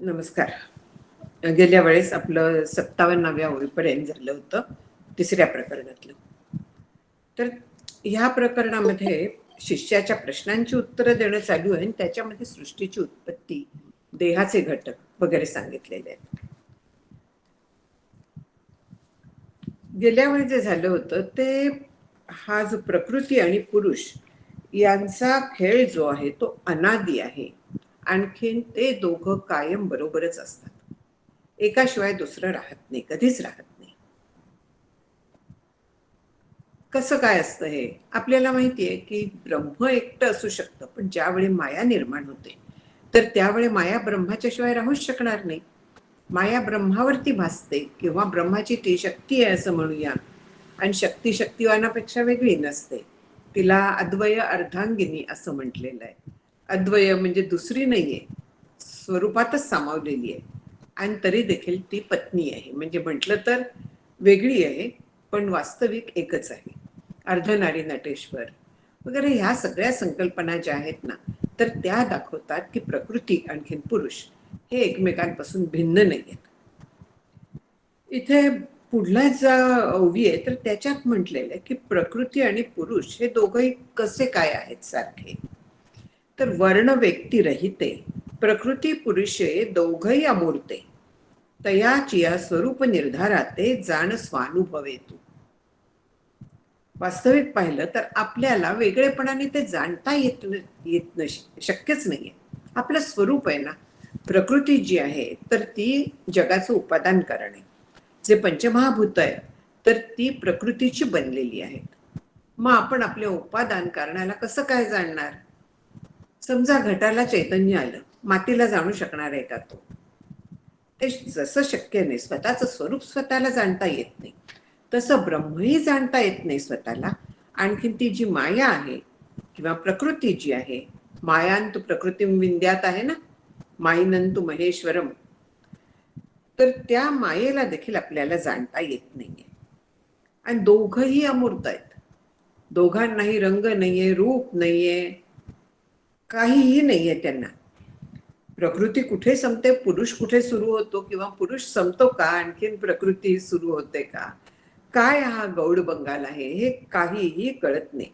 नमस्कार. गेल्या वेळेस आपलं 57व्या ओळीपर्यंत झालं होतं तिसऱ्या प्रकरणातलं. तर ह्या प्रकरणामध्ये शिष्याच्या प्रश्नांची उत्तरं देणं चालू आहे आणि त्याच्यामध्ये सृष्टीची उत्पत्ती, देहाचे घटक वगैरे सांगितलेले आहेत. गेल्या वेळी जे झालं होतं ते हा जो प्रकृती आणि पुरुष यांचा खेळ जो आहे तो अनादी आहे. आणखीन ते दोघं कायम बरोबरच असतात. एकाशिवाय दुसरं राहत नाही, कधीच राहत नाही. कसं काय असतं हे आपल्याला माहितीये की ब्रह्म एकटं असू शकतं, पण ज्यावेळी माया निर्माण होते तर त्यावेळी माया ब्रह्माच्या शिवाय राहूच शकणार नाही. माया ब्रह्मावरती भासते किंवा ब्रह्माची ती शक्ती आहे असं म्हणूया. आणि शक्ती शक्तिवानापेक्षा वेगळी नसते. तिला अद्वय अर्धांगिनी असं म्हटलेलं आहे. अद्वय म्हणजे दुसरी नाहीये, स्वरूपातच सामावलेली आहे. आणि तरी देखील ती पत्नी आहे, म्हणजे म्हटलं तर वेगळी आहे पण वास्तविक एकच आहे. अर्धनारी नटेश्वर वगैरे ह्या सगळ्या संकल्पना ज्या आहेत ना, तर त्या दाखवतात की प्रकृती आणखीन पुरुष हे एकमेकांपासून भिन्न नाही आहेत. इथे पुढला जो ओवी आहे तर त्याच्यात म्हटलेलं आहे की प्रकृती आणि पुरुष हे दोघंही कसे काय आहेत सारखे. तर वर्ण व्यक्ती रहिते प्रकृती पुरुषे दोघंही अमूर्ते, तयाचिया स्वरूप निर्धाराते जाण स्वानुभवे तू. वास्तविक पाहिलं तर आपल्याला वेगळेपणाने ते जाणता येत शक्यच नाहीये. आपलं स्वरूप आहे ना, प्रकृती जी आहे तर ती जगाचं उपादान कारण आहे. जे पंचमहाभूत आहे तर ती प्रकृतीची बनलेली आहेत. मग आपण आपल्या उपादान कारणाला कसं काय जाणणार? समजा घटाला चैतन्य आलं, मातीला जाणू शकणार आहे का तो? ते जसं शक्य नाही, स्वतःचं स्वरूप स्वतःला जाणता येत नाही, तसं ब्रह्मही जाणता येत नाही स्वतःला. आणखीन ती जी माया आहे किंवा प्रकृती जी आहे, मायांतु प्रकृतीम विंद्यात आहे ना, माईनंतु महेश्वरम, तर त्या मायेला देखील आपल्याला जाणता येत नाहीये. आणि दोघंही अमूर्त आहेत. दोघांनाही रंग नाहीये, रूप नाहीये, काहीही नाहीये त्यांना. प्रकृती कुठे संपते, पुरुष कुठे सुरू होतो, किंवा पुरुष संपतो का आणखीन प्रकृती सुरू होते का? काय हा गौड बंगाल आहे हे काहीही कळत नाही.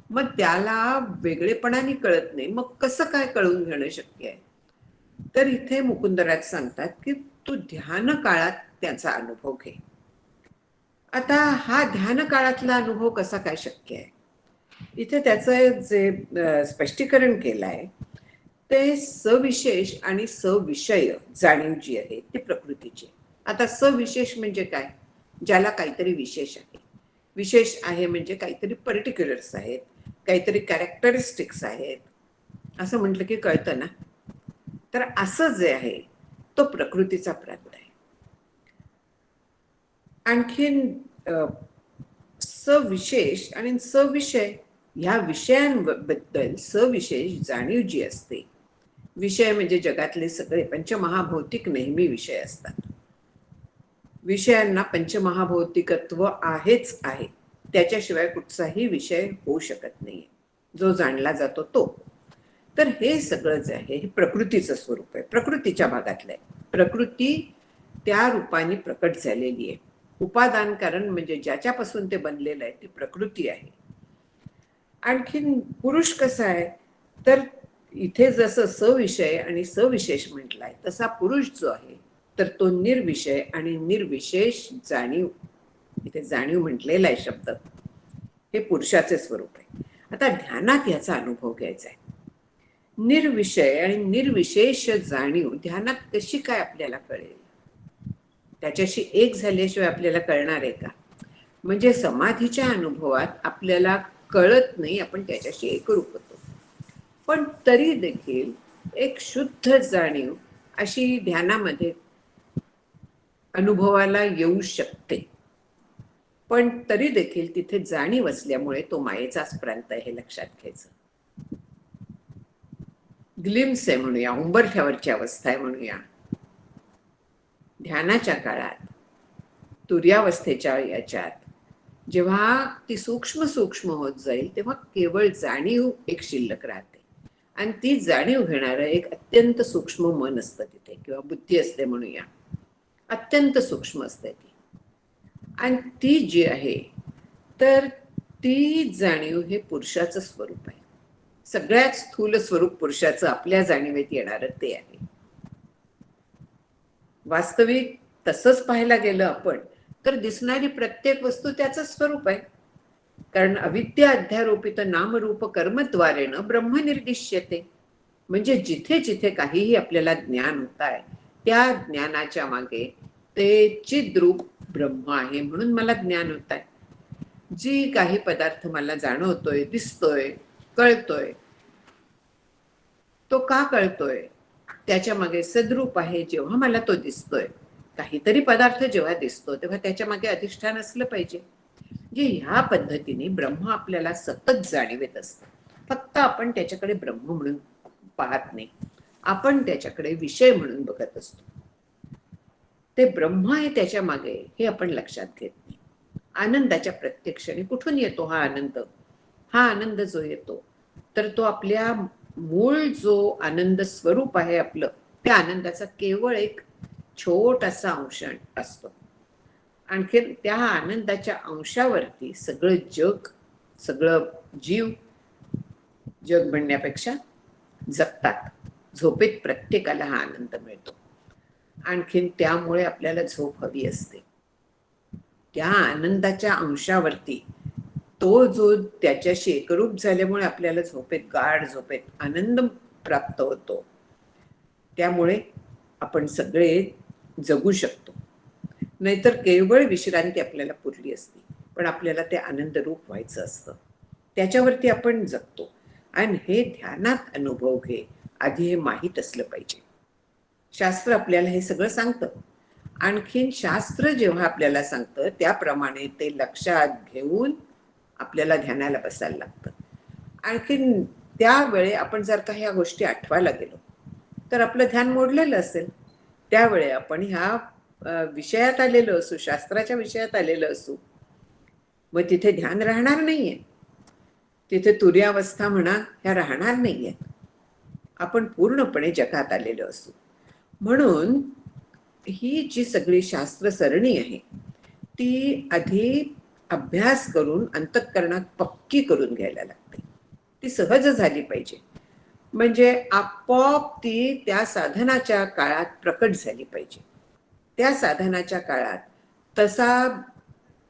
मग त्याला वेगळेपणाने कळत नाही, मग कसं काय कळून घेणं शक्य आहे? तर इथे मुकुंदराज सांगतात की तू ध्यान काळात त्याचा अनुभव घे. आता हा ध्यान काळातला अनुभव कसा काय शक्य आहे? इथे त्याचं जे स्पष्टीकरण केलं आहे ते सविशेष आणि सविषय जाणीव जी आहे ती प्रकृतीची. आता सविशेष म्हणजे काय? ज्याला काहीतरी विशेष आहे. विशेष आहे म्हणजे काहीतरी पर्टिक्युलर्स आहेत, काहीतरी कॅरेक्टरिस्टिक्स आहेत, असं म्हटलं की कळतं ना. तर असं जे आहे तो प्रकृतीचा प्रांत आहे. आणखीन सविशेष आणि सविषय, ह्या विषयांबद्दल सविशेष जाणीव जी असते. विषय म्हणजे जगातले सगळे पंचमहाभौतिक नेहमी विषय असतात. विषयांना पंचमहाभौतिकत्व आहेच आहे, त्याच्याशिवाय कुठचाही विषय होऊ शकत नाहीये, जो जाणला जातो तो. तर हे सगळं जे आहे हे प्रकृतीचं स्वरूप आहे, प्रकृतीच्या भागातलं आहे. प्रकृती त्या रूपाने प्रकट झालेली आहे. उपादान कारण म्हणजे ज्याच्यापासून ते बनलेलं आहे ती प्रकृती आहे. आणखीन पुरुष कसा आहे? तर इथे जसं सविषय आणि सविशेष म्हटलंय तसा पुरुष जो आहे तर तो निर्विषय आणि निर्विशेष जाणीव, इथे जाणीव म्हटलेला आहे शब्द, हे पुरुषाचे स्वरूप आहे. आता ध्यानात याचा अनुभव घ्यायचा आहे. निर्विषय आणि निर्विशेष जाणीव ध्यानात कशी काय आपल्याला कळेल? त्याच्याशी एक झाल्याशिवाय आपल्याला कळणार आहे का? म्हणजे समाधीच्या अनुभवात आपल्याला कळत नाही, आपण त्याच्याशी एकरूप होतो, पण तरी देखील एक शुद्ध जाणीव अशी ध्यानामध्ये अनुभवाला येऊ शकते. पण तरी देखील तिथे जाणीव असल्यामुळे तो मायेचाच प्रांत आहे हे लक्षात घ्यायचं. ग्लिम्स आहे म्हणूया, उंबरठ्यावरची अवस्था आहे म्हणूया. ध्यानाच्या काळात, तुर्यावस्थेच्या याच्यात जेव्हा ती सूक्ष्म सूक्ष्म होत जाईल तेव्हा केवळ जाणीव एक शिल्लक राहते. आणि ती जाणीव घेणारं एक अत्यंत सूक्ष्म मन असतं तिथे, किंवा बुद्धी असते म्हणूया. अत्यंत सूक्ष्म असते ती. आणि ती जी आहे, तर ती जाणीव हे पुरुषाचं स्वरूप आहे. सगळ्यात स्थूल स्वरूप पुरुषाचं आपल्या जाणीवेत येणारं ते आहे. वास्तविक तसंच पाहायला गेलं आपण तर दिसणारी प्रत्येक वस्तू त्याचं स्वरूप आहे. कारण अविद्या अध्यारोपित नामरूप कर्मद्वारेण ब्रह्मनिर्दिश्यते. म्हणजे जिथे जिथे काहीही आपल्याला ज्ञान होत आहे, त्या ज्ञानाच्या मागे ते चिद्रूप ब्रह्म आहे म्हणून मला ज्ञान होत आहे. जी काही पदार्थ मला जाणवतोय, दिसतोय, कळतोय, तो का कळतोय? त्याच्या मागे सद्रूप आहे. जेव्हा मला तो दिसतोय, काहीतरी पदार्थ जेव्हा दिसतो तेव्हा त्याच्या मागे अधिष्ठान असलं पाहिजे. जे ह्या पद्धतीने ब्रह्म आपल्याला सतत जाणीवेत असतं. फक्त आपण त्याच्याकडे ब्रह्म म्हणून पाहत नाही, आपण त्याच्याकडे विषय म्हणून बघत असतो. ते ब्रह्म आहे त्याच्या मागे हे आपण लक्षात घेत नाही. आनंदाच्या प्रत्येक क्षणी कुठून येतो हा आनंद? हा आनंद जो येतो तर तो आपल्या मूळ जो आनंद स्वरूप आहे आपलं, त्या आनंदाचा केवळ एक छोटासा अंश असतो. आणखी त्या आनंदाच्या अंशावरती सगळं जग, सगळं जीव, जग म्हणण्यापेक्षा जगतात. झोपेत प्रत्येकाला हा आनंद मिळतो. आणखीन त्यामुळे आपल्याला झोप हवी असते. त्या आनंदाच्या अंशावरती तो जो त्याच्याशी एकरूप झाल्यामुळे आपल्याला झोपेत, गाढ झोपेत आनंद प्राप्त होतो. त्यामुळे आपण सगळे जगू शकतो. नाहीतर केवळ विश्रांती आपल्याला पुरली असती, पण आपल्याला ते आनंदरूप व्हायचं असतं. त्याच्यावरती आपण जगतो. आणि हे ध्यानात अनुभव घे, आधी हे माहीत असलं पाहिजे. शास्त्र आपल्याला हे सगळं सांगतं. आणखीन शास्त्र जेव्हा आपल्याला सांगतं त्याप्रमाणे ते लक्षात घेऊन आपल्याला ध्यानाला बसायला लागतं. आणखीन त्यावेळी आपण जर का ह्या गोष्टी आठवायला गेलो तर आपलं ध्यान मोडलेलं असेल. त्यावेळी आपण ह्या विषयात आलेलो असू, शास्त्राच्या विषयात आलेलो असू, मग तिथे ध्यान राहणार नाहीये. तिथे तुर्यावस्था म्हणा ह्या राहणार नाहीयेत. आपण पूर्णपणे जगात आलेलो असू. म्हणून ही जी सगळी शास्त्र सरणी आहे ती आधी अभ्यास करून अंतःकरणात पक्की करून घ्यायला लागते. ती सहज झाली पाहिजे. म्हणजे आपोआप ती त्या साधनाच्या काळात प्रकट झाली पाहिजे. त्या साधनाच्या काळात तसा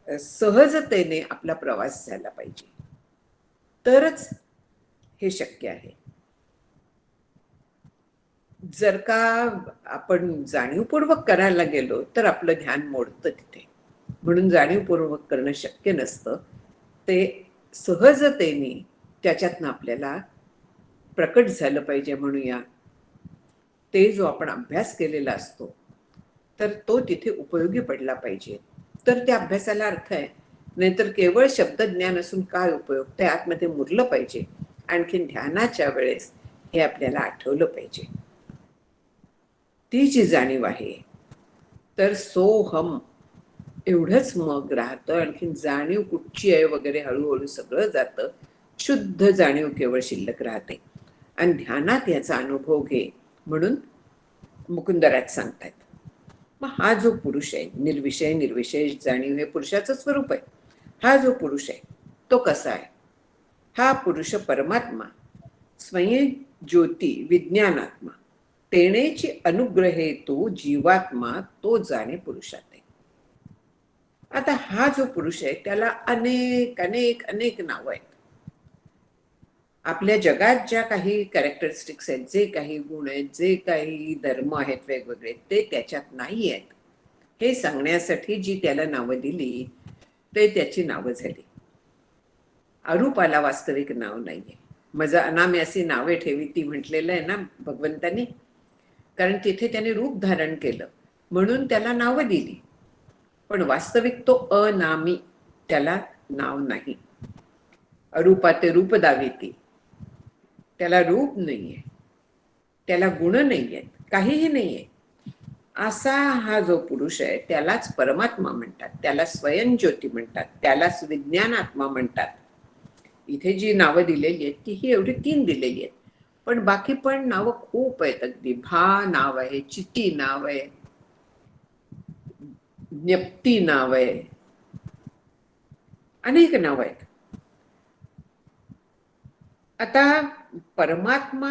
सहजतेने आपला प्रवास झाला पाहिजे, तरच हे शक्य आहे. जर का आपण जाणीवपूर्वक करायला गेलो तर आपलं ध्यान मोडतं तिथे. म्हणून जाणीवपूर्वक करणं शक्य नसतं. ते सहजतेने त्याच्यातनं आपल्याला प्रकट झालं पाहिजे म्हणूया. ते जो आपण अभ्यास केलेला असतो तर तो तिथे उपयोगी पडला पाहिजे, तर त्या अभ्यासाला अर्थ आहे. नाहीतर केवळ शब्दज्ञान असून काय उपयोग? ते आतमध्ये मुरलं पाहिजे. आणखीन ध्यानाच्या वेळेस हे आपल्याला आठवलं पाहिजे. ती जी जाणीव आहे तर सोहम एवढंच मग राहतं. आणखीन जाणीव कुठची आहे वगैरे हळूहळू सगळं जातं. शुद्ध जाणीव केवळ शिल्लक राहते. आणि ध्यानात याचा अनुभव घे म्हणून मुकुंदराज सांगतात. मग हा जो पुरुष आहे, निर्विषय निर्विशेष जाणीव हे पुरुषाचं स्वरूप आहे. हा जो पुरुष आहे तो कसा आहे? हा पुरुष परमात्मा, स्वयं ज्योती, विज्ञानात्मा, तेणेची अनुग्रहे तो जीवात्मा, तो जाणे पुरुषात आहे. आता हा जो पुरुष आहे त्याला अनेक अनेक अनेक नावं आहेत. आपल्या जगात ज्या काही कॅरेक्टरिस्टिक्स आहेत, जे काही गुण आहेत, जे काही धर्म आहेत वेगवेगळे, ते त्याच्यात नाही आहेत. हे सांगण्यासाठी जी त्याला नावं दिली ते त्याची नावं झाली. अरूपाला वास्तविक नाव नाहीये. माझं अनाम्यासी नावे ठेवी ती म्हटलेलं आहे ना भगवंतानी. कारण तिथे त्याने रूप धारण केलं म्हणून त्याला नावं दिली. पण वास्तविक तो अनामी, त्याला नाव नाही. अरूपा ते रूप दाविती, त्याला रूप नाहीये, त्याला गुण नाहीयेत, काहीही नाहीये. असा हा जो पुरुष आहे त्यालाच परमात्मा म्हणतात, त्याला स्वयंज्योती म्हणतात, त्यालाच विज्ञानात्मा म्हणतात. इथे जी नावं दिलेली आहेत ती ही एवढी 3 दिलेली आहेत. पण बाकी पण नावं खूप आहेत. अगदी भा नाव आहे, चिती नाव आहे, ज्ञप्ती नाव आहे, अनेक नाव आहेत. आता परमात्मा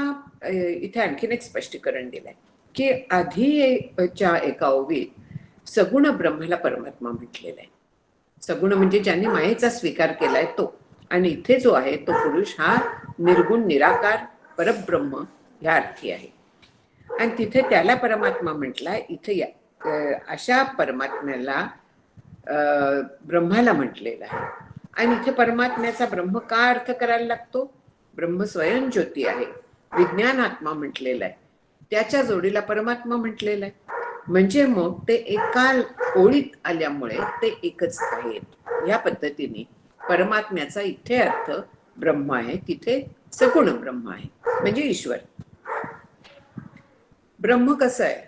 इथे आणखीन एक स्पष्टीकरण दिलंय की आधीच्या एका ओवीत सगुण ब्रह्माला परमात्मा म्हटलेला आहे. सगुण म्हणजे ज्यांनी मायेचा स्वीकार केलाय तो. आणि इथे जो आहे तो पुरुष हा निर्गुण निराकार परब्रह्म ह्या अर्थी आहे. आणि तिथे त्याला परमात्मा म्हटलाय. इथे अशा परमात्म्याला ब्रह्माला म्हटलेलं आहे. आणि इथे परमात्म्याचा ब्रह्म का अर्थ करायला लागतो? ब्रह्म स्वयंज्योती आहे, विज्ञान आत्मा म्हटलेला आहे, त्याच्या जोडीला परमात्मा म्हटलेला आहे. म्हणजे मग ते एका ओळीत आल्यामुळे ते एकच आहेत. या पद्धतीने परमात्म्याचा इथे अर्थ ब्रह्म आहे, तिथे सगुण ब्रह्म आहे म्हणजे ईश्वर. ब्रह्म कसं आहे?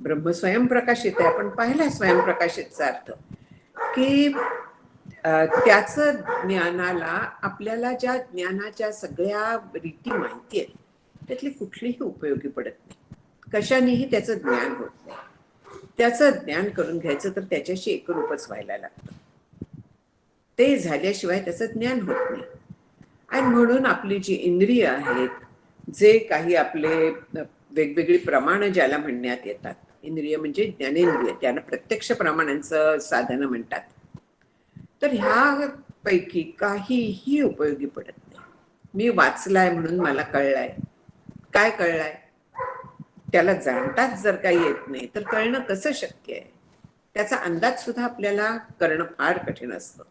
ब्रह्म स्वयंप्रकाशित आहे. आपण पाहिला स्वयंप्रकाशितचा अर्थ की त्याच ज्ञानाला आपल्याला ज्या ज्ञानाच्या सगळ्या रीती माहिती आहेत त्यातली कुठलीही उपयोगी पडत नाही. कशानेही त्याचं ज्ञान होत नाही. त्याचं ज्ञान करून घ्यायचं तर त्याच्याशी एकरूपच व्हायला लागतं. ते झाल्याशिवाय त्याचं ज्ञान होत नाही. आणि म्हणून आपली जी इंद्रिय आहेत, जे काही आपले वेगवेगळी प्रमाण ज्याला म्हणण्यात येतात, इंद्रिय म्हणजे ज्ञानेंद्रिय, त्यांना प्रत्यक्ष प्रमाणांचं साधनं म्हणतात, तर ह्या पैकी काहीही उपयोगी पडत नाही. मी वाचलाय म्हणून मला कळलाय. काय कळलाय? त्याला जाणताच जर काही येत नाही तर कळणं कसं शक्य आहे? त्याचा अंदाज सुद्धा आपल्याला करणं फार कठीण असतं.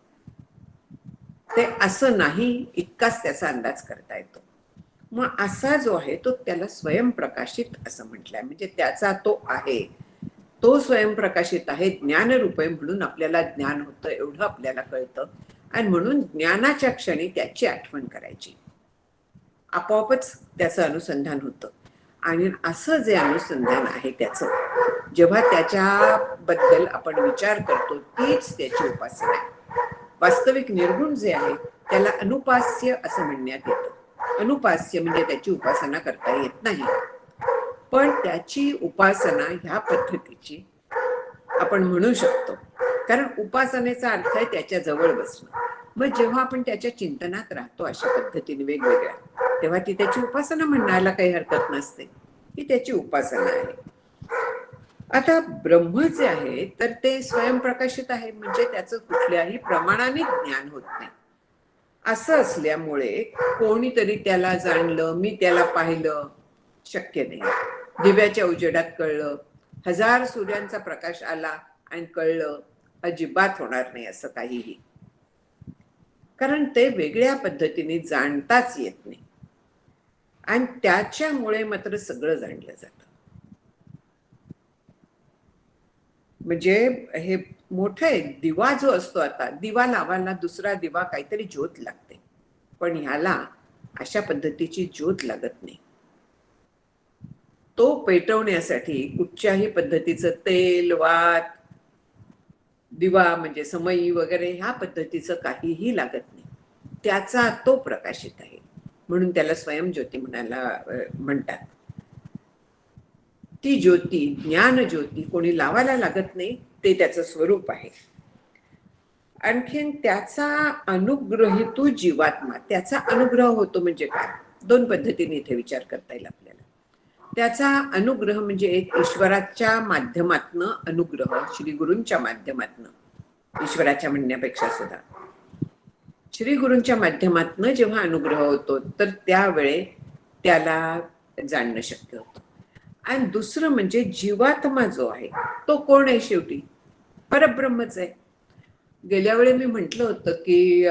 ते असं नाही इतकाच त्याचा अंदाज करता येतो. मग असा जो आहे तो त्याला स्वयंप्रकाशित असं म्हटलंय. म्हणजे त्याचा तो आहे, तो स्वयंप्रकाशित आहे, ज्ञानरूप आहे म्हणून आपल्याला ज्ञान होतं, एवढं आपल्याला कळतं. आणि म्हणून ज्ञानाच्या क्षणी त्याची आठवण करायची, आपोआपच त्याचं अनुसंधान होतं. आणि असं जे अनुसंधान आहे त्याचं, जेव्हा त्याच्याबद्दल आपण विचार करतो तीच त्याची उपासना आहे. वास्तविक निर्गुण जे आहे त्याला अनुपास्य असं म्हणण्यात येतं. अनुपास्य म्हणजे त्याची उपासना करता येत नाही, पण त्याची उपासना ह्या पद्धतीची आपण म्हणू शकतो. कारण उपासनेचा अर्थ आहे त्याच्या जवळ बसणं. मग जेव्हा आपण त्याच्या चिंतनात राहतो अशा पद्धतीने वेगवेगळ्या, तेव्हा ती त्याची उपासना म्हणायला काही हरकत नसते. ही त्याची उपासना आहे. आता ब्रह्म जे आहे तर ते स्वयंप्रकाशित आहे, म्हणजे त्याचं कुठल्याही प्रमाणाने ज्ञान होत नाही. असं असल्यामुळे कोणीतरी त्याला जाणलं, मी त्याला पाहिलं, शक्य नाही. दिव्याच्या उजेडात कळलं, 1000 सूर्यांचा प्रकाश आला आणि कळलं, अजिबात होणार नाही असं काहीही. कारण ते वेगळ्या पद्धतीने जाणताच येत नाही. आणि त्याच्यामुळे मात्र सगळं जाणलं जातं. म्हणजे हे मोठं आहे. दिवा जो असतो, आता दिवा लावायला दुसरा दिवा काहीतरी ज्योत लागते, पण ह्याला अशा पद्धतीची ज्योत लागत नाही. तो पेटवण्यासाठी कुठच्याही पद्धतीचं तेल, वात, दिवा म्हणजे समई वगैरे ह्या पद्धतीचं काहीही लागत नाही. त्याचा तो प्रकाशित आहे म्हणून त्याला स्वयंज्योती म्हणतात. ती ज्योती, ज्ञान ज्योती कोणी लावायला लागत नाही, ते त्याचं स्वरूप आहे. आणखीन त्याचा अनुग्रहितू जीवात्मा, त्याचा अनुग्रह होतो म्हणजे काय? 2 पद्धतीने इथे विचार करता येईल आपल्याला. त्याचा अनुग्रह म्हणजे एक ईश्वराच्या माध्यमातनं अनुग्रह, श्री गुरूंच्या माध्यमातनं, ईश्वराच्या म्हणण्यापेक्षा सुद्धा श्री गुरूंच्या माध्यमातनं जेव्हा अनुग्रह होतो तर त्यावेळे त्याला जाणणं शक्य होतं. आणि दुसरं म्हणजे जीवात्मा जो आहे तो कोण आहे? शेवटी परब्रह्मच आहे. गेल्या वेळी मी म्हटलं होतं की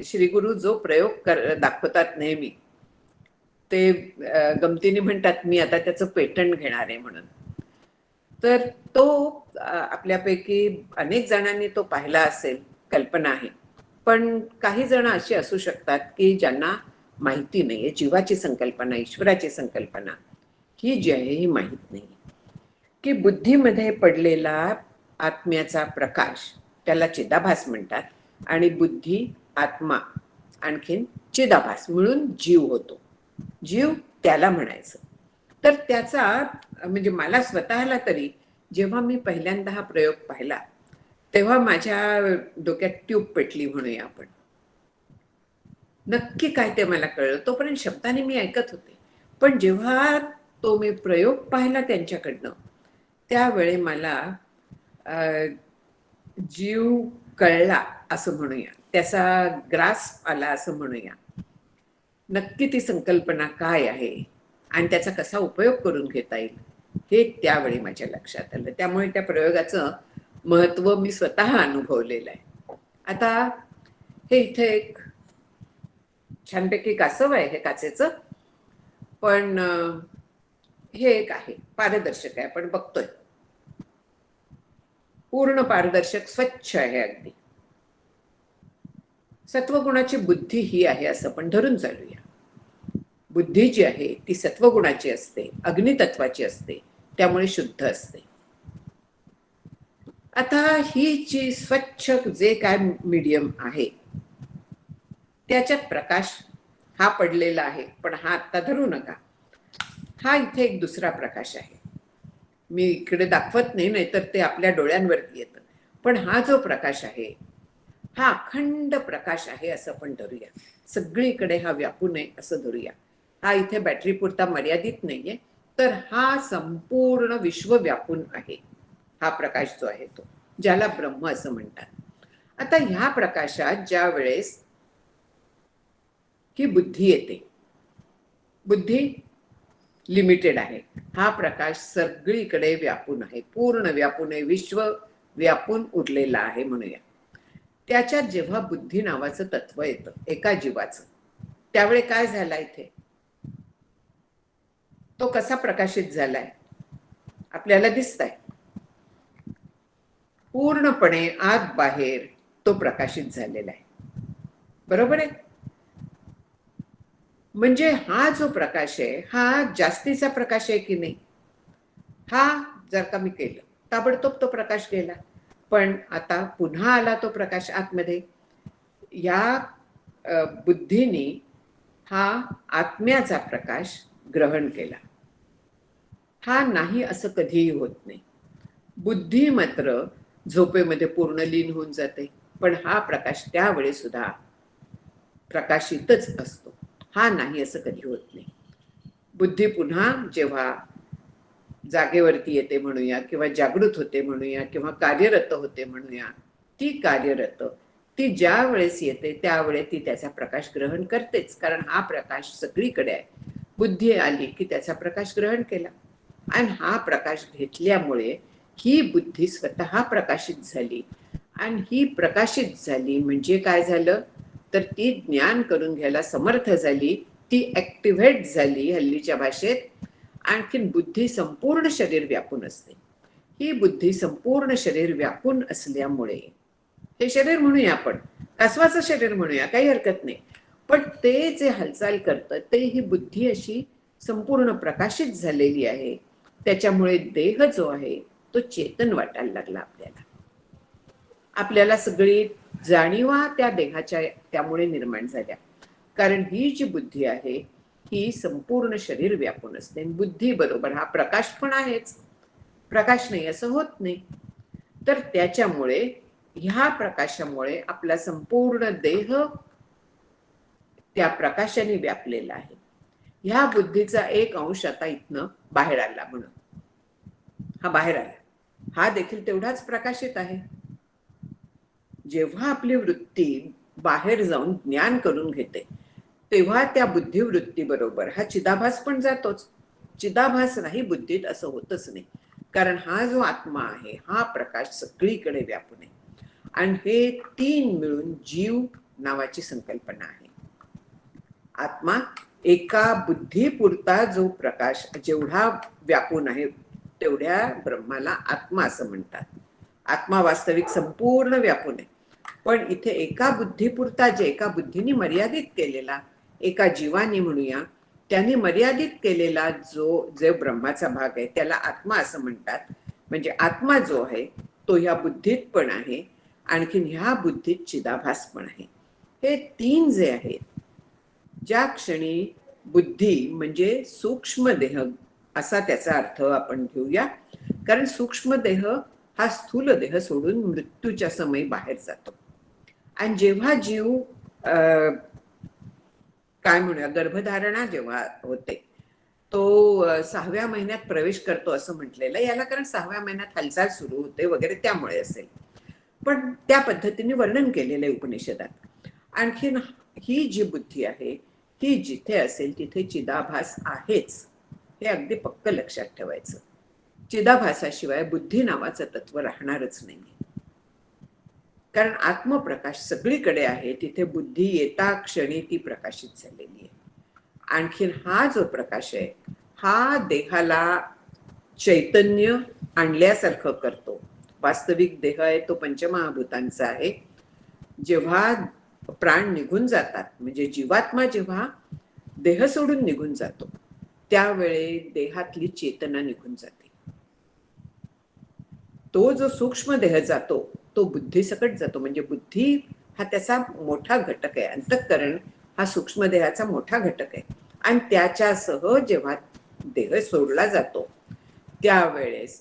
श्री गुरु जो प्रयोग दाखवतात नेहमी, ते गमतीने म्हणतात मी आता त्याचं पेटंट घेणार आहे म्हणून. तर तो आपल्यापैकी अनेक जणांनी तो पाहिला असेल, कल्पना आहे. पण काही जण अशी असू शकतात की ज्यांना माहिती नाहीये जीवाची संकल्पना, ईश्वराची संकल्पना ही जी आहे ही माहीत नाही. की बुद्धीमध्ये पडलेला आत्म्याचा प्रकाश, त्याला चिदाभास म्हणतात. आणि बुद्धी, आत्मा आणखीन चिदाभास मिळून जीव होतो. जीव त्याला म्हणायचं. तर त्याचा म्हणजे मला स्वतःला तरी जेव्हा मी पहिल्यांदा हा प्रयोग पाहिला तेव्हा माझ्या डोक्यात ट्यूब पेटली म्हणूया आपण. नक्की काय ते मला कळलं. तोपर्यंत शब्दाने मी ऐकत होते. पण जेव्हा तो मी प्रयोग पाहिला त्यांच्याकडनं त्यावेळी मला जीव कळला असं म्हणूया, त्याचा ग्रास्प आला असं म्हणूया. नक्की ती संकल्पना काय आहे आणि त्याचा कसा उपयोग करून घेता येईल हे त्यावेळी माझ्या लक्षात आलं. त्यामुळे त्या प्रयोगाचं महत्व मी स्वतः अनुभवलेलं आहे. आता हे इथे एक छानपैकी कासव आहे, हे काचेचं, पण हे एक आहे पारदर्शक आहे, आपण बघतोय पूर्ण पारदर्शक स्वच्छ आहे अगदी. सत्वगुणाची बुद्धी ही आहे असं पण धरून चालूया. बुद्धी जी आहे ती सत्वगुणाची असते, अग्नितत्वाची असते, त्यामुळे शुद्ध असते. आता ही जी स्वच्छ जे काय मीडियम आहे त्याच्यात प्रकाश हा पडलेला आहे, पण हा आत्ता धरू नका. हा इथे एक दुसरा प्रकाश आहे, मी इकडे दाखवत नाही, नाहीतर ते आपल्या डोळ्यांवरती येतं. पण हा जो प्रकाश आहे हा अखंड प्रकाश आहे असं आपण धरूया. सगळीकडे हा व्यापून आहे असं धरूया. हा इथे बॅटरी पुरता मर्यादित नाहीये, तर हा संपूर्ण विश्व व्यापून आहे. हा प्रकाश जो आहे तो, ज्याला ब्रह्म असं म्हणतात. आता ह्या प्रकाशात ज्या वेळेस ही बुद्धी येते, बुद्धी लिमिटेड आहे, हा प्रकाश सगळीकडे व्यापून आहे, पूर्ण व्यापून आहे, विश्व व्यापून उरलेला आहे म्हणूया. त्याच्यात जेव्हा बुद्धी नावाचं तत्व येतं एका जीवाचं, त्यावेळी काय झालं इथे, तो कसा प्रकाशित झालाय आपल्याला दिसतंय. पूर्णपणे आत बाहेर तो प्रकाशित झालेला आहे, बरोबर आहे. म्हणजे हा जो प्रकाश आहे हा जास्तीचा प्रकाश आहे की नाही. हा जर का मी केलं ताबडतोब तो प्रकाश गेला, पण आता पुन्हा आला तो प्रकाश आतमध्ये. या बुद्धीने हा आत्म्याचा प्रकाश ग्रहण केला. हा नाही असं कधीही होत नाही. बुद्धी मात्र झोपेमध्ये पूर्ण लीन होऊन जाते, पण हा प्रकाश त्यावेळी सुद्धा प्रकाशितच असतो. हा नाही असं कधी होत नाही. बुद्धी पुन्हा जेव्हा जागेवरती येते म्हणूया, किंवा जागृत होते म्हणूया, किंवा कार्यरत होते म्हणूया, ती कार्यरत ती ज्या वेळेस येते त्यावेळेस ती त्याचा प्रकाश ग्रहण करतेच, कारण हा प्रकाश सगळीकडे आहे. बुद्धी आली की त्याचा प्रकाश ग्रहण केला, आणि हा प्रकाश घेतल्यामुळे ही बुद्धी स्वतः प्रकाशित झाली. आणि ही प्रकाशित झाली म्हणजे काय झालं, तर ती ज्ञान करून घ्यायला समर्थ झाली, ती ऍक्टिव्हेट झाली हल्लीच्या भाषेत. आणखीन बुद्धी संपूर्ण शरीर व्यापून असते. ही बुद्धी संपूर्ण शरीर व्यापून असल्यामुळे, हे शरीर म्हणूया आपण, कासवाचं शरीर म्हणूया, काही हरकत नाही, पण ते जे हालचाल करतं ते ही बुद्धी अशी संपूर्ण प्रकाशित झालेली आहे. त्याच्यामुळे देह जो आहे तो चेतन वाटायला लागला आपल्याला. आपल्याला सगळी जाणीवा त्या देहाच्या त्यामुळे निर्माण झाल्या, कारण ही जी बुद्धी आहे ही संपूर्ण शरीर व्यापून असते. बुद्धी बरोबर हा प्रकाश पण आहेच, प्रकाश नाही असं होत नाही. तर त्याच्यामुळे ह्या प्रकाशामुळे आपला संपूर्ण देह त्या प्रकाशाने व्यापलेला आहे. ह्या बुद्धीचा एक अंश आता इथनं बाहेर आला, म्हणून हा बाहेर आला, हा देखील तेवढाच प्रकाशित आहे. जेव्हा आपली वृत्ती बाहेर जाऊन ज्ञान करून घेते तेव्हा त्या बुद्धिवृत्ती बरोबर हा चिदाभास पण जातोच. चिदाभास नाही बुद्धीत असं होतच नाही, कारण हा जो आत्मा आहे हा प्रकाश सगळीकडे व्यापून आहे. आणि हे तीन मिळून जीव नावाची संकल्पना आहे. आत्मा एका बुद्धीपुरता जो प्रकाश जेवढा व्यापून आहे तेवढ्या ब्रह्माला आत्मा असं म्हणतात. आत्मा वास्तविक संपूर्ण व्यापून आहे, पण इथे एका बुद्धीपुरता, जे एका बुद्धीने मर्यादित केलेला, एका जीवाने म्हणूया त्याने मर्यादित केलेला जो ब्रह्माचा भाग आहे त्याला आत्मा असं म्हणतात. म्हणजे आत्मा जो आहे तो ह्या बुद्धीत पण आहे, आणखीन ह्या बुद्धीत चिदाभास पण आहे. हे तीन जे आहेत, ज्या क्षणी बुद्धी म्हणजे सूक्ष्म देह असा त्याचा अर्थ आपण घेऊया, कारण सूक्ष्म देह हा स्थूल देह सोडून मृत्यूच्या समयी बाहेर जातो. आणि जेव्हा जीव काय म्हणूया गर्भधारणा जेव्हा होते, तो 6व्या महिन्यात प्रवेश करतो असं म्हटलेलं याला, कारण 6व्या महिन्यात हालचाल सुरू होते वगैरे त्यामुळे असेल, पण त्या पद्धतीने वर्णन केलेलं आहे उपनिषदात. आणखीन ही जी बुद्धी आहे ही जिथे असेल तिथे चिदाभास आहेच, हे अगदी पक्क लक्षात ठेवायचं. चिदाभासाशिवाय बुद्धी नावाचं तत्व राहणारच नाही, कारण आत्मप्रकाश सगळीकडे आहे, तिथे बुद्धी येता क्षणी ती प्रकाशित झालेली आहे. आणखीन हा जो प्रकाश आहे हा देहाला चैतन्य आणल्यासारखं करतो. वास्तविक देह आहे तो पंचमहाभूतांचा आहे. जेव्हा प्राण निघून जातात, म्हणजे जीवात्मा जेव्हा देह सोडून निघून जातो, त्यावेळी देहातली चेतना निघून जाते. तो जो सूक्ष्म देह जातो तो बुद्धी सकट जातो, म्हणजे बुद्धी हा त्याचा मोठा घटक आहे. अंतःकरण हा सूक्ष्म देहाचा मोठा घटक आहे. आणि त्याच्यासह जेव्हा देह सोडला जातो त्यावेळेस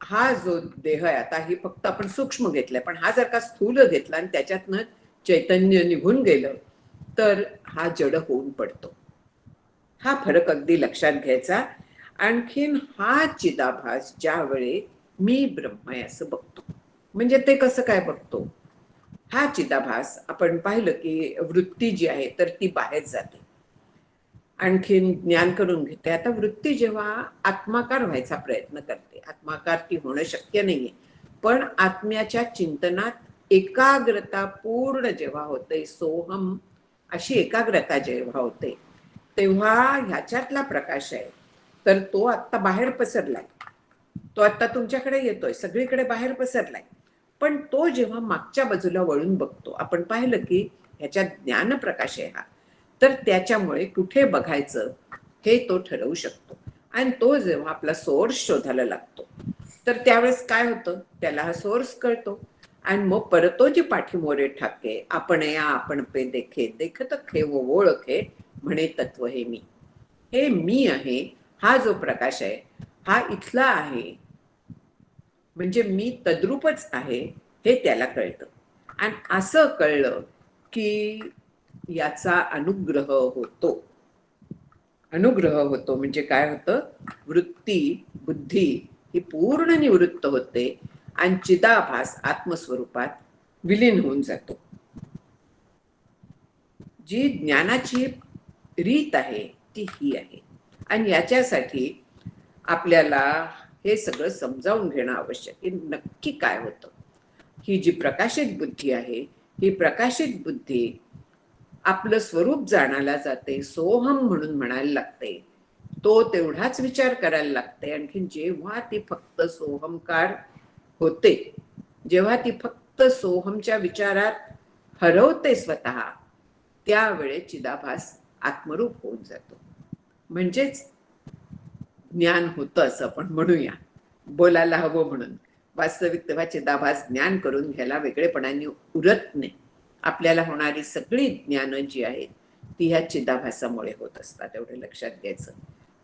हा जो देह आहे, आता ही फक्त आपण सूक्ष्म घेतलाय, पण हा जर का स्थूल घेतला आणि त्याच्यातनं चैतन्य निघून गेलं तर हा जड होऊन पडतो. हा फरक अगदी लक्षात घ्यायचा. आणखीन हा चिदाभास ज्यावेळी मी ब्रह्म आहे असं बघतो, म्हणजे ते कसं काय बघतो, हा चिदाभास आपण पाहिलं की वृत्ती जी आहे तर ती बाहेर जाते, आणखीन ज्ञान करून घेते. आता वृत्ती जेव्हा आत्माकार व्हायचा प्रयत्न करते, आत्माकार ती होणं शक्य नाहीये, पण आत्म्याच्या चिंतनात एकाग्रता पूर्ण जेव्हा होते, सोहम अशी एकाग्रता जेव्हा होते, तेव्हा ह्याच्यातला प्रकाश आहे तर तो आत्ता बाहेर पसरलाय, तो आता तुमच्याकडे येतोय, सगळीकडे बाहेर पसरलाय. पण तो जेव्हा मागच्या बाजूला वळून बघतो, आपण पाहिलं की ह्याच्यात ज्ञान प्रकाश आहे हा, तर त्याच्यामुळे कुठे बघायचं हे तो ठरवू शकतो. आणि तो जेव्हा आपला सोर्स शोधायला लागतो तर त्यावेळेस काय होतं, त्याला हा सोर्स कळतो. आणि मग परतो जी पाठीमोरे ठाके आपण या आपण पे देखे देखत खे वो ओळखे म्हणे तत्व हे मी. हे मी आहे हा जो प्रकाश आहे हा इथला आहे, म्हणजे मी तद्रूपच आहे हे त्याला कळतं. आणि असं कळलं की याचा अनुग्रह होतो. अनुग्रह होतो म्हणजे काय होतं, वृत्ती बुद्धी ही पूर्ण निवृत्त होते आणि चिदाभास आत्मस्वरूपात विलीन होऊन जातो. जी ज्ञानाची रीत आहे ती ही आहे. आणि याच्यासाठी आपल्याला हे सगळं समजावून घेणं आवश्यक आहे, नक्की काय होतं. ही जी प्रकाशित बुद्धी आहे ही प्रकाशित बुद्धी आपलं स्वरूप जाणायला जाते, सोहम म्हणून म्हणायला लागते, तो तेवढाच विचार करायला लागते. आणखी जेव्हा ती फक्त सोहमकार होते, जेव्हा ती फक्त सोहमच्या विचारात हरवते स्वतः, त्यावेळेस चिदाभास आत्मरूप होऊन जातो. म्हणजेच ज्ञान होतं असं आपण म्हणूया, बोलायला हवं म्हणून. वास्तविक तेव्हा चिदाभास ज्ञान करून घ्यायला वेगळेपणाने उरत नाही. आपल्याला होणारी सगळी ज्ञानं जी आहेत ती ह्या चिदाभासामुळे होत असतात, एवढे लक्षात घ्यायचं.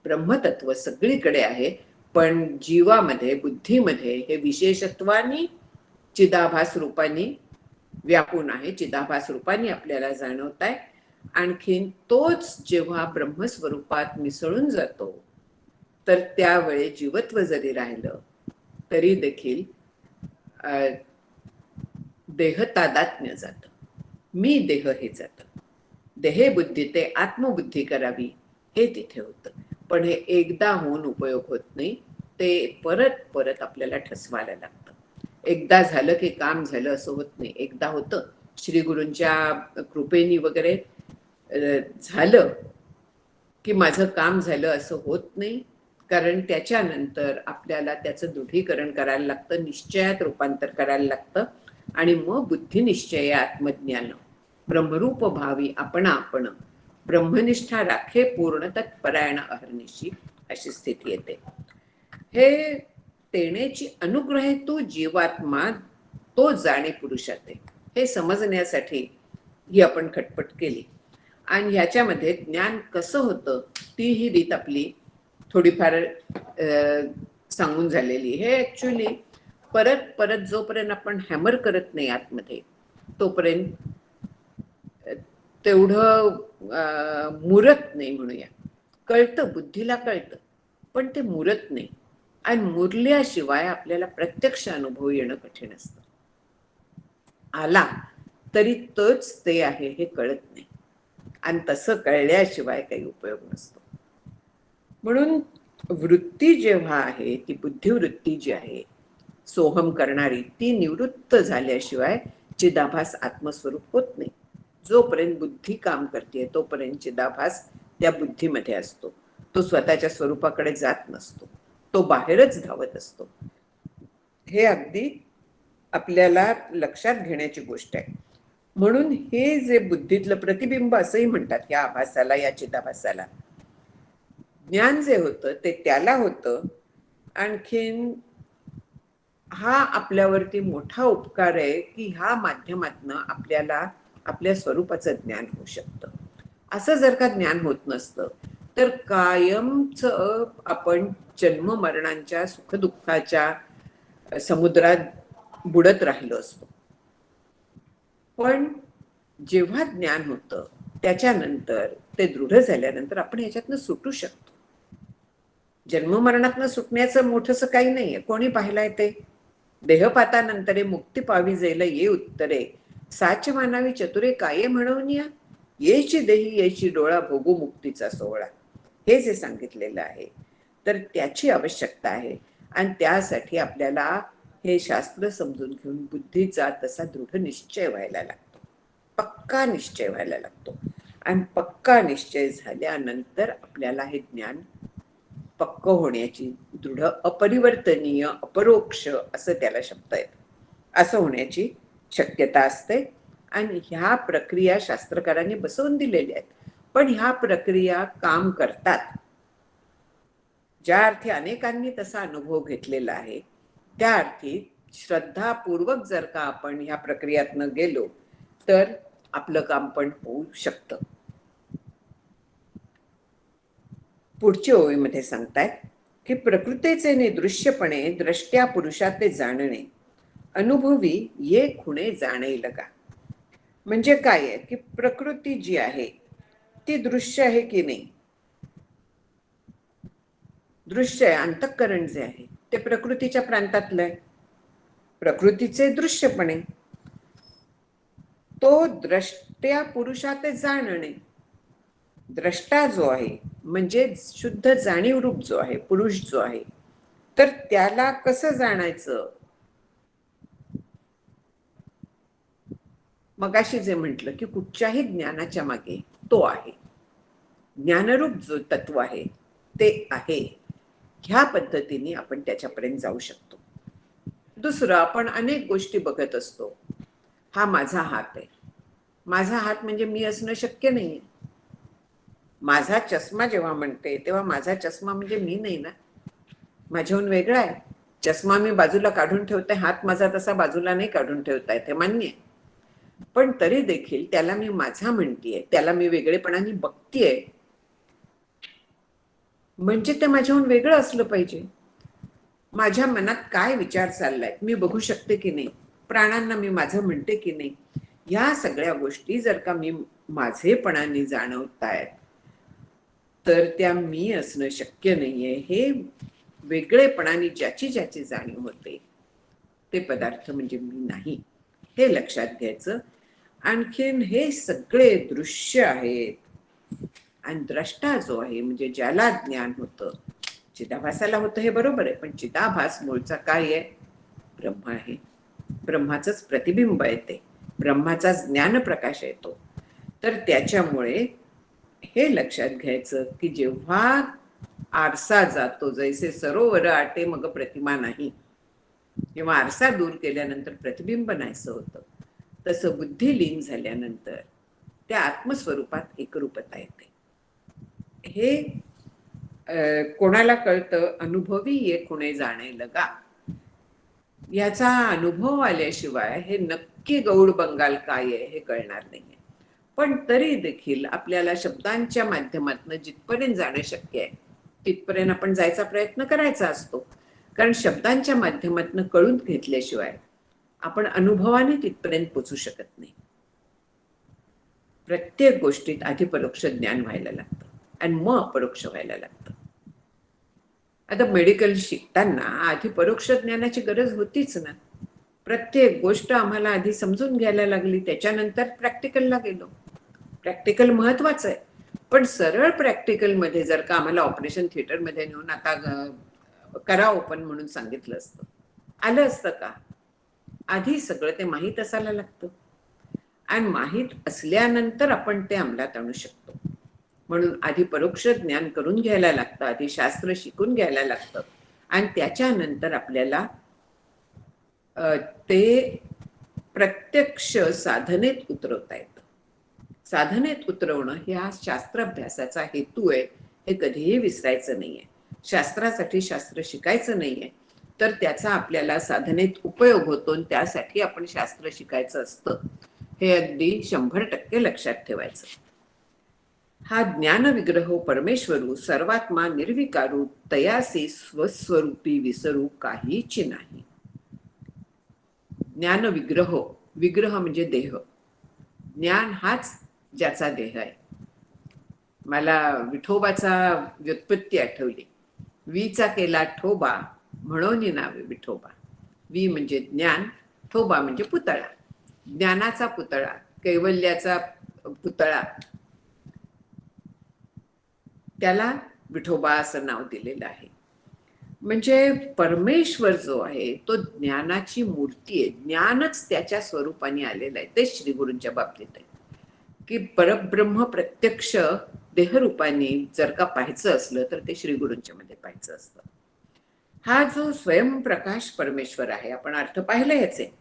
ब्रह्मतत्व सगळीकडे आहे, पण जीवामध्ये बुद्धीमध्ये हे विशेषत्वानी चिदाभास रूपाने व्यापून आहे, चिदाभास रूपाने आपल्याला जाणवत आहे. आणखीन तोच जेव्हा ब्रह्मस्वरूपात मिसळून जातो तर त्यावेळी जीवत्व जरी राहिलं तरी देखील देह तादात्म्य जातं, मी देह हे जातं. देहे बुद्धी ते आत्मबुद्धी करावी हे तिथे होतं. पण हे एकदा होऊन उपयोग होत नाही, ते परत परत आपल्याला ठसवायला लागतं. एकदा झालं की काम झालं असं होत नाही. एकदा होतं श्री गुरूंच्या कृपेनी वगैरे झालं की माझं काम झालं असं होत नाही, कारण त्याच्यानंतर आपल्याला त्याचं दृढीकरण करायला लागतं, निश्चयात रूपांतर करायला लागतं. आणि मग बुद्धिनिश्चय आत्मज्ञान ब्रह्मरूप भावी आपण ब्रह्मनिष्ठा राखे पूर्ण तत्परायण अहर्निशी अशी स्थिती येते. हे तेनेची अनुग्रह तो जीवात्मा तो जाणे पुरुषाते, हे समजण्यासाठी ही आपण खटपट केली आणि ह्याच्यामध्ये ज्ञान कसं होतं ती ही रीत आपली थोडीफार सांगून झालेली. हे ऍक्च्युली परत परत जोपर्यंत आपण हॅमर करत नाही आतमध्ये तोपर्यंत तेवढं मुरत नाही म्हणूया. कळतं, बुद्धीला कळतं, पण ते मुरत नाही आणि मुरल्याशिवाय आपल्याला प्रत्यक्ष अनुभव येणं कठीण असतं. आला तरी तोच ते आहे हे कळत नाही आणि तसं कळल्याशिवाय काही उपयोग नसतो. म्हणून वृत्ती जेव्हा आहे ती बुद्धिवृत्ती जी आहे सोहम करणारी ती निवृत्त झाल्याशिवाय चिदाभास आत्मस्वरूप होत नाही. जोपर्यंत बुद्धी काम करते तोपर्यंत चिदाभास त्या बुद्धीमध्ये असतो. तो स्वतःच्या स्वरूपाकडे जात नसतो, तो बाहेरच धावत असतो. हे अगदी आपल्याला लक्षात घेण्याची गोष्ट आहे. म्हणून हे जे बुद्धीतलं प्रतिबिंब असंही म्हणतात या आभासाला, या चिदाभासाला. ज्ञान जे होतं ते त्याला होतं. आणखीन हा आपल्यावरती मोठा उपकार आहे की ह्या माध्यमातनं आपल्याला आपल्या स्वरूपाचं ज्ञान होऊ शकतं. असं जर का ज्ञान होत नसतं तर कायमच आपण जन्म मरणांच्या सुखदुःखाच्या समुद्रात बुडत राहिलो असतो. पण जेव्हा ज्ञान होतं त्याच्यानंतर ते दृढ झाल्यानंतर आपण याच्यातनं सुटू शकतो. जन्ममरणातनं सुटण्याचं मोठंसं काही नाहीये. कोणी पाहिलंय ते? देहपातानंतरे मुक्ती पावी जाईल ये उत्तरे, साच मानावी चतुरे काय म्हणून या, येची देही येची डोळा भोगू मुक्तीचा सोहळा. हे जे सांगितलेलं आहे तर त्याची आवश्यकता आहे आणि त्यासाठी आपल्याला हे शास्त्र समजून घेऊन बुद्धीचा तसा दृढ निश्चय व्हायला लागतो, पक्का निश्चय व्हायला लागतो. आणि पक्का निश्चय झाल्यानंतर आपल्याला हे ज्ञान पक्क होण्याची, दृढ, अपरिवर्तनीय, अपरोक्ष असं त्याला शब्द आहेत, असं होण्याची शक्यता असते. आणि ह्या प्रक्रिया शास्त्रकारांनी बसवून दिलेल्या आहेत. पण ह्या प्रक्रिया काम करतात. ज्या अर्थी अनेकांनी तसा अनुभव घेतलेला आहे त्या अर्थी श्रद्धापूर्वक जर का आपण ह्या प्रक्रियातनं गेलो तर आपलं काम पण होऊ शकतं. पुढच्या ओळीमध्ये सांगतायत की प्रकृतीचे निदृश्यपणे द्रष्ट्या पुरुषाते जाणणे, अनुभवी ये खुणे जाणे लगा. म्हणजे काय आहे की प्रकृती जी आहे ती दृश्य आहे की नाही? दृश्य आहे. अंतःकरण जे आहे ते प्रकृतीच्या प्रांतातलं आहे. प्रकृतीचे दृश्यपणे, तो द्रष्ट्या पुरुषाते जाणणे. द्रष्टा जो आहे म्हणजे शुद्ध जाणीव रूप जो आहे, पुरुष जो आहे, तर त्याला कसं जाणायचं? मगाशी जे म्हटलं की कुठच्याही ज्ञानाच्या मागे तो आहे, ज्ञानरूप जो तत्व आहे ते आहे. ह्या पद्धतीने आपण त्याच्यापर्यंत जाऊ शकतो. दुसरं, आपण अनेक गोष्टी बघत असतो. हा माझा हात आहे. माझा हात म्हणजे मी असणं शक्य नाहीये. माझा चष्मा जेव्हा म्हणते तेव्हा माझा चष्मा म्हणजे मी नाही ना, माझ्याहून वेगळा आहे. चष्मा मी बाजूला काढून ठेवते, हात माझा तसा बाजूला नाही काढून ठेवता येते, मान्य आहे. पण तरी देखील त्याला मी माझा म्हणतीये, त्याला मी वेगळेपणाने बघतीये, म्हणजे ते माझ्याहून वेगळं असलं पाहिजे. माझ्या मनात काय विचार चाललाय मी बघू शकते की नाही, प्राणांना मी माझं म्हणते की नाही, या सगळ्या गोष्टी जर का मी माझेपणाने जाणवतायत तर त्या मी असणं शक्य नाहीये. हे वेगळेपणाने ज्याची ज्याची जाणीव होते ते पदार्थ म्हणजे मी नाही, हे लक्षात घ्यायचं. आणखीन हे सगळे दृश्य आहेत आणि द्रष्टा जो आहे म्हणजे ज्याला ज्ञान होतं, चिदाभासाला होतं हे बरोबर आहे, पण चिदाभास मूळचा काय आहे? ब्रह्म आहे. ब्रह्माचंच प्रतिबिंब आहे ते, ब्रह्माचाच ज्ञान प्रकाश येतो. तर त्याच्यामुळे हे लक्षात घ्यायचं की जेव्हा आरसा जातो, जैसे सरोवर आटे मग प्रतिमा नाही, जेव्हा आरसा दूर केल्यानंतर प्रतिबिंब नाहीसं होतं, तसं बुद्धी लीन झाल्यानंतर त्या आत्मस्वरूपात एकरूपता येते. हे कोणाला कळतं? अनुभवी ये खुणे जाणे लगा. याचा अनुभव आल्याशिवाय हे नक्की गौड बंगाल काय आहे हे कळणार नाहीये. पण तरी देखील आपल्याला शब्दांच्या माध्यमातून जिथपर्यंत जाणं शक्य आहे तिथपर्यंत आपण जायचा प्रयत्न करायचा असतो. कारण शब्दांच्या माध्यमातून कळून घेतल्याशिवाय आपण अनुभवाने तिथपर्यंत पोचू शकत नाही. प्रत्येक गोष्टीत आधी परोक्ष ज्ञान व्हायला लागतं आणि मग अपरोक्ष व्हायला लागतं. आता मेडिकल शिकताना आधी परोक्ष ज्ञानाची गरज होतीच ना. प्रत्येक गोष्ट आम्हाला आधी समजून घ्यायला लागली, त्याच्यानंतर प्रॅक्टिकलला गेलो. प्रॅक्टिकल महत्वाचं आहे, पण सरळ प्रॅक्टिकलमध्ये जर का आम्हाला ऑपरेशन थिएटरमध्ये नेऊन आता करा ओपन म्हणून सांगितलं असतं, आलं असतं का? आधी सगळं ते माहीत असायला लागतं आणि माहीत असल्यानंतर आपण ते अंमलात आणू शकतो. म्हणून आधी परोक्ष ज्ञान करून घ्यायला लागतं, आधी शास्त्र शिकून घ्यायला लागतं आणि त्याच्यानंतर आपल्याला ते प्रत्यक्ष साधनेत उतरवता येतं. साधनेत उतरवणं हा शास्त्राभ्यासाचा हेतू आहे, हे कधीही विसरायचं नाहीये. शास्त्रासाठी शास्त्र शिकायचं नाहीये, तर त्याचा आपल्याला साधनेत उपयोग होतो आणि त्यासाठी आपण शास्त्र शिकायचं असतं, हे अगदी 100% लक्षात ठेवायचं. हा ज्ञान विग्रह परमेश्वरू सर्वात्मा निर्विकारू तयासी स्वस्वरूपी विसरू काहीच नाही. ज्ञान विग्रह, विग्रह म्हणजे देह, ज्ञान हाच ज्याचा देह आहे. मला विठोबाचा व्युत्पत्ती आठवली. वीचा केला ठोबा म्हणून नावे विठोबा. वी म्हणजे ज्ञान, ठोबा म्हणजे पुतळा. ज्ञानाचा पुतळा, कैवल्याचा पुतळा, त्याला विठोबा असं नाव दिलेलं आहे. म्हणजे परमेश्वर जो आहे तो ज्ञानाची मूर्ती आहे. ज्ञानच त्याच्या स्वरूपाने आलेलं आहे. ते श्री गुरूंच्या बाबतीत आहे की परब्रह्म प्रत्यक्ष देहरूपाने जर का पाहायचं असलं तर ते श्री गुरूंच्या मध्ये पाहायचं असतं. हा जो स्वयंप्रकाश परमेश्वर आहे, आपण अर्थ पाहिला याचे,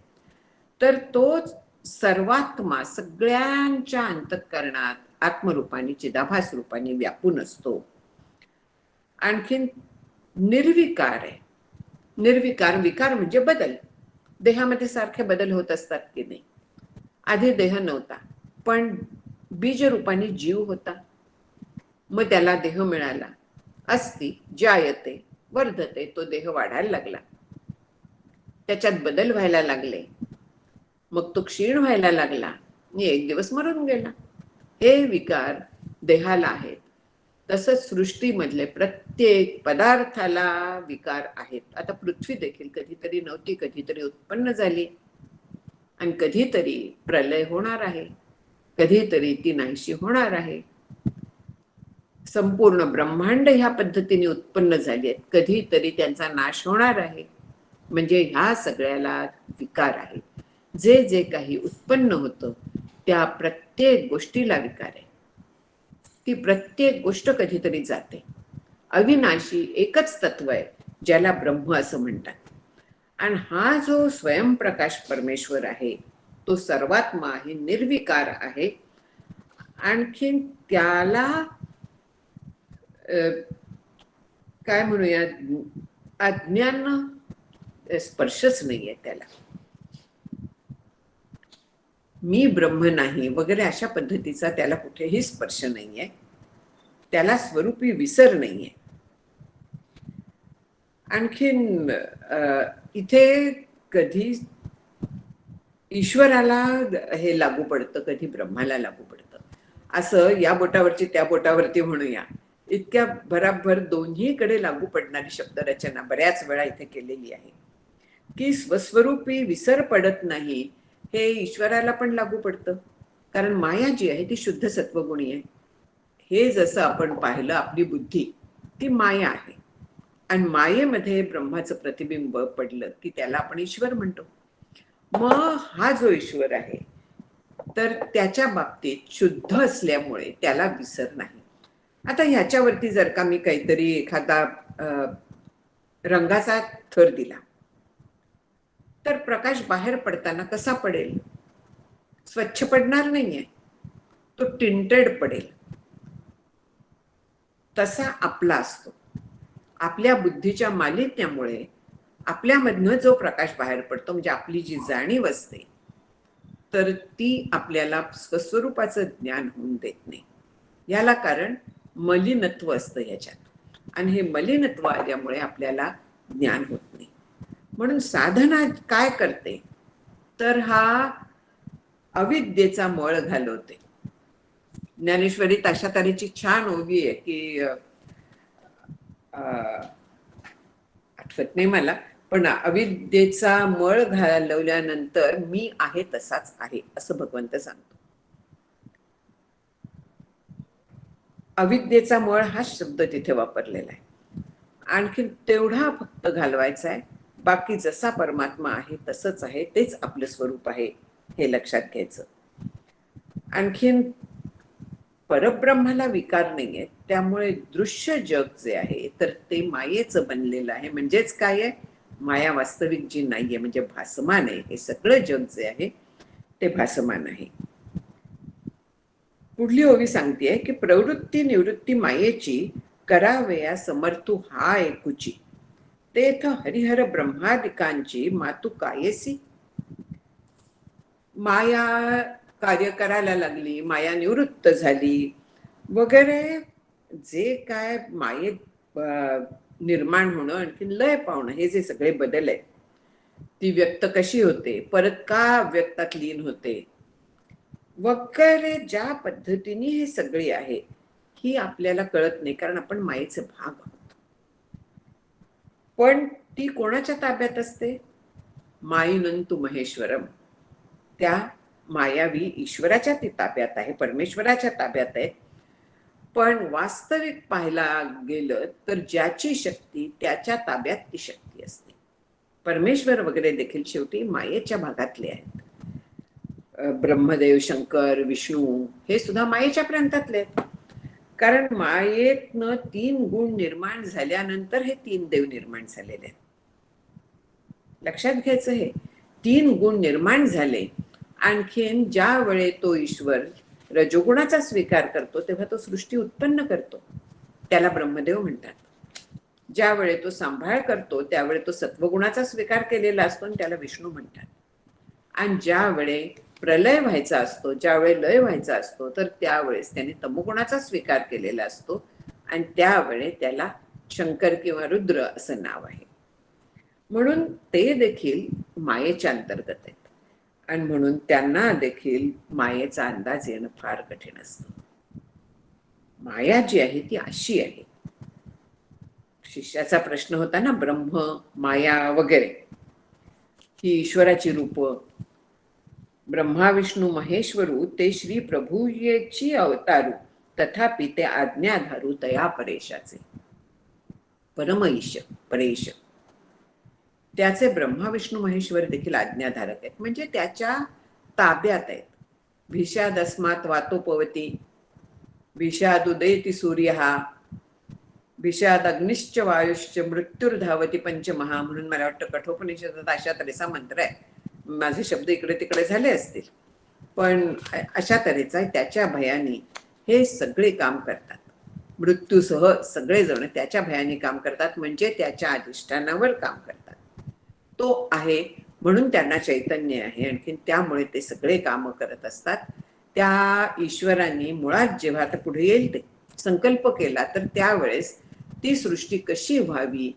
तर तो सर्वात्मा सगळ्यांच्या अंतःकरणात आत्मरूपाने चिदाभास रूपाने व्यापून असतो. आणखीन निर्विकार आहे. निर्विकार, विकार म्हणजे बदल. देहामध्ये सारखे बदल होत असतात की नाही. आधी देह नव्हता, पण बीज रूपाने जीव होता, मग त्याला देह मिळाला. अस्ति जायते वर्धते, तो देह वाढायला लागला, त्याच्यात बदल व्हायला लागले, मग तो क्षीण व्हायला लागला आणि एक दिवस मरून गेला. हे विकार देहाला आहेत. तसंच सृष्टीमधले प्रत्येक पदार्थाला विकार आहेत. आता पृथ्वी देखील कधीतरी नव्हती, कधीतरी उत्पन्न झाली आणि कधीतरी प्रलय होणार आहे, कधीतरी ती नाहीशी होणार आहे. संपूर्ण ब्रह्मांड ह्या पद्धतीने उत्पन्न झाली आहेत, कधीतरी त्यांचा नाश होणार आहे. म्हणजे ह्या सगळ्याला विकार आहे. जे जे काही उत्पन्न होतं त्या प्रत्येक गोष्टीला विकार आहे. ती प्रत्येक गोष्ट कधीतरी जाते. अविनाशी एकच तत्व आहे ज्याला ब्रह्म असं म्हणतात. आणि हा जो स्वयंप्रकाश परमेश्वर आहे तो सर्वात्मा आहे, निर्विकार आहे. आणखीन त्याला काय म्हणूया, अज्ञान स्पर्शच नाहीये त्याला. मी ब्रह्म नाही वगैरे अशा पद्धतीचा त्याला कुठेही स्पर्श नाहीये. त्याला स्वरूपी विसर नाहीये. आणखीन इथे कधी ईश्वराला हे लागू पडतं, कधी ब्रह्माला लागू पडतं. असं या बोटावरची त्या बोटावरती म्हणूया, इतक्या भराभर दोन्हीकडे लागू पडणारी शब्दरचना बऱ्याच वेळा इथे केलेली आहे की स्वस्वरूपी विसर पडत नाही. हे ईश्वराला पण लागू पडतं, कारण माया जी आहे ती शुद्ध सत्वगुणी आहे. हे जसं आपण पाहिलं, आपली बुद्धी ती माया आहे आणि मायेमध्ये ब्रह्माचं प्रतिबिंब पडलं की त्याला आपण ईश्वर म्हणतो. मग हा जो ईश्वर आहे तर त्याच्या बाबतीत शुद्ध असल्यामुळे त्याला विसर नाही. आता ह्याच्यावरती जर का मी काहीतरी एखादा रंगाचा थर दिला तर प्रकाश बाहेर पडताना कसा पडेल? स्वच्छ पडणार नाहीये, तो टिंटेड पडेल. तसा आपला असतो. आपल्या बुद्धीच्या मालिन्यामुळे आपल्यामधनं जो प्रकाश बाहेर पडतो, म्हणजे आपली जी जाणीव असते तर ती आपल्याला स्वस्वरूपाचं ज्ञान होऊन देत नाही. याला कारण मलिनत्व असतं ह्याच्यात, आणि हे मलिनत्व आल्यामुळे आपल्याला ज्ञान होत नाही. म्हणून साधना काय करते, तर हा अविद्येचा मळ घालवते. ज्ञानेश्वरीत अशा तऱ्हेची छान ओवी आहे की आठवत नाही मला, पण अविद्येचा मळ घालवल्यानंतर मी आहे तसाच आहे असं भगवंत सांगतो. अविद्येचा मळ हा शब्द तिथे वापरलेला आहे. आणखी तेवढा फक्त घालवायचा आहे, बाकी जसा परमात्मा आहे तसंच आहे, तेच आपलं स्वरूप आहे हे लक्षात घ्यायचं. आणखीन परब्रह्माला विकार नाहीये, त्यामुळे दृश्य जग जे आहे तर ते मायेचं बनलेलं आहे. म्हणजेच काय आहे, माया वास्तविक जी नाहीये, म्हणजे भासमान आहे. हे सगळं जग जे आहे ते भासमान आहे. पुढली ओवी सांगतेय की प्रवृत्ती निवृत्ती मायेची करावया समर्थू हा एकुची, तेथ हरिहर ब्रह्मादिकांची मातू कायेसी. माया कार्य करायला लागली, माया निवृत्त झाली वगैरे, जे काय मायेत निर्माण होणं, आणखी लय पावणं, हे जे सगळे बदल आहेत, ती व्यक्त कशी होते, परत का व्यक्तात लीन होते वगैरे, ज्या पद्धतीने हे सगळे आहे ही आपल्याला कळत नाही, कारण आपण मायेचे भाग आहोत. पण ती कोणाच्या ताब्यात असते? मायिनंतु महेश्वरम. त्या मायावी ईश्वराच्या ती ताब्यात आहे, परमेश्वराच्या ताब्यात आहे. पण वास्तविक पाहायला गेलं तर ज्याची शक्ती त्याच्या ताब्यात ती शक्ती असते. परमेश्वर वगैरे देखील शेवटी मायेच्या भागातले आहेत. ब्रह्मदेव, शंकर, विष्णू हे सुद्धा मायेच्या प्रांतातले आहेत. कारण मायेतनं 3 गुण निर्माण झाल्यानंतर हे 3 देव निर्माण झालेले आहेत. लक्षात घ्यायचं, हे 3 गुण निर्माण झाले. आणखीन ज्या वेळे तो ईश्वर रजोगुणाचा स्वीकार करतो तेव्हा तो सृष्टी उत्पन्न करतो, त्याला ब्रह्मदेव म्हणतात. ज्या वेळे तो सांभाळ करतो त्यावेळे तो सत्वगुणाचा स्वीकार केलेला असतो आणि त्याला विष्णू म्हणतात. आणि ज्या वेळे प्रलय व्हायचा असतो, ज्यावेळे लय व्हायचा असतो, तर त्यावेळेस त्याने तमोगुणाचा स्वीकार केलेला असतो आणि त्यावेळे त्याला शंकर किंवा रुद्र असं नाव आहे. म्हणून ते देखील मायेच्या अंतर्गत आहेत, आणि म्हणून त्यांना देखील मायेचा अंदाज येणं फार कठीण असतं. माया जी आहे ती अशी आहे. शिष्याचा प्रश्न होता ना, ब्रह्म माया वगैरे ही ईश्वराची रूप, ब्रह्मा विष्णू महेश्वरू ते श्री प्रभूची अवतारू, तथापि ते आज्ञाधारू तया परेशाचे. परम ईश परेश, त्याचे ब्रह्मा विष्णू महेश्वर देखील आज्ञाधारक आहेत, म्हणजे त्याच्या ताब्यात आहेत. विषादस्मात वातोपवती, विषादुदयती सूर्य, विषाद अग्निश्च वायुश्च मृत्युर्धावती पंचमहा. म्हणून मला वाटतं कठोपनिषदात अशा तऱ्हेचा मंत्र आहे. माझे शब्द इकडे तिकडे झाले असतील, पण अशा तऱ्हेचा त्याच्या भयानी हे सगळे काम करतात. मृत्यूसह सगळेजण त्याच्या भयानी काम करतात, म्हणजे त्याच्या अधिष्ठानावर काम करतात. तो आहे म्हणून त्यांना चैतन्य आहे, आणखी त्यामुळे ते सगळे काम करत असतात. त्या ईश्वरांनी मुळात जेव्हा आता पुढे येईल ते संकल्प केला, तर त्यावेळेस ती सृष्टी कशी व्हावी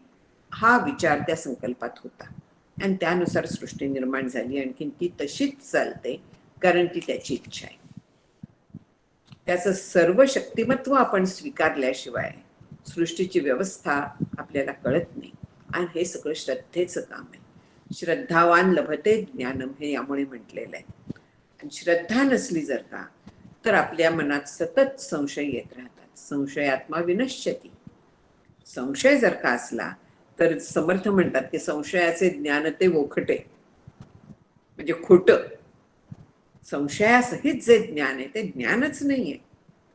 हा विचार त्या संकल्पात होता, आणि त्यानुसार सृष्टी निर्माण झाली. आणखीन ती तशीच चालते, कारण ती त्याची इच्छा आहे. त्याचं सर्व शक्तिमत्व आपण स्वीकारल्याशिवाय सृष्टीची व्यवस्था आपल्याला कळत नाही, आणि हे सगळं श्रद्धेचं काम आहे. श्रद्धावान लभते ज्ञानम, हे यामुळे म्हटलेलं आहे. आणि श्रद्धा नसली जर का, तर आपल्या मनात सतत संशय येत राहतात. संशयात्मा विनश्यती. संशय जर का असला तर समर्थ म्हणतात की संशयाचे ज्ञान ते वोखटे, म्हणजे खोटं. संशयासहित जे ज्ञान आहे ते ज्ञानच नाहीये.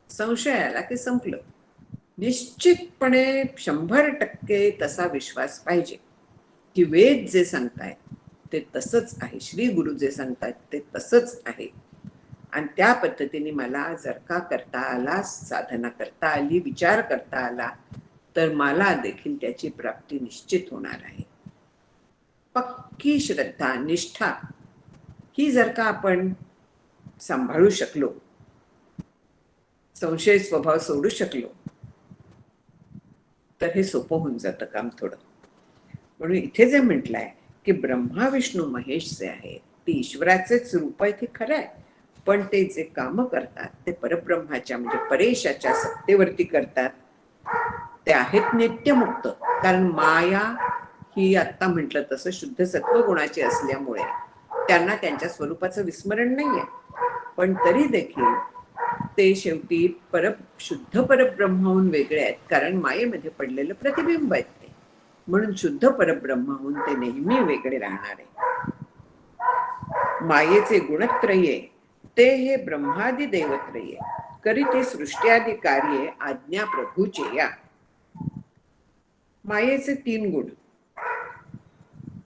संशय आला की संपलं. निश्चितपणे 100% तसा विश्वास पाहिजे की वेद जे सांगतायत ते तसंच आहे, श्री गुरु जे सांगतायत ते तसंच आहे, आणि त्या पद्धतीने मला जर का करता आला, साधना करता आली, विचार करता आला, तर मला देखील त्याची प्राप्ती निश्चित होणार आहे. पक्की श्रद्धा, निष्ठा ही जर का आपण सांभाळू शकलो, संशय स्वभाव सोडू शकलो, तर हे सोपं होऊन जातं काम थोडं. म्हणून इथे जे म्हटलंय की ब्रह्मा विष्णू महेश जे आहेत ते ईश्वराचेच रूप आहे, ते खरं आहे. पण ते जे काम करतात ते परब्रह्माच्या म्हणजे परेशाच्या सत्तेवरती करतात. ते आहेत नित्यमुक्त. कारण माया ही आत्ता म्हटलं तसं शुद्ध सत्वगुणाची असल्यामुळे त्यांना त्यांच्या स्वरूपाचं विस्मरण नाहीये. पण तरी देखील ते शेवटी शुद्ध परब्रह्माहून वेगळे आहेत, कारण मायेमध्ये पडलेलं प्रतिबिंब आहेत ते. म्हणून शुद्ध परब्रह्माहून ते नेहमी वेगळे राहणार आहे. मायेचे गुणत्रये ते हे ब्रह्मादि देवत्रये करी ते सृष्ट्यादी कार्ये आज्ञा प्रभूचे या. मायेचे 3 गुण.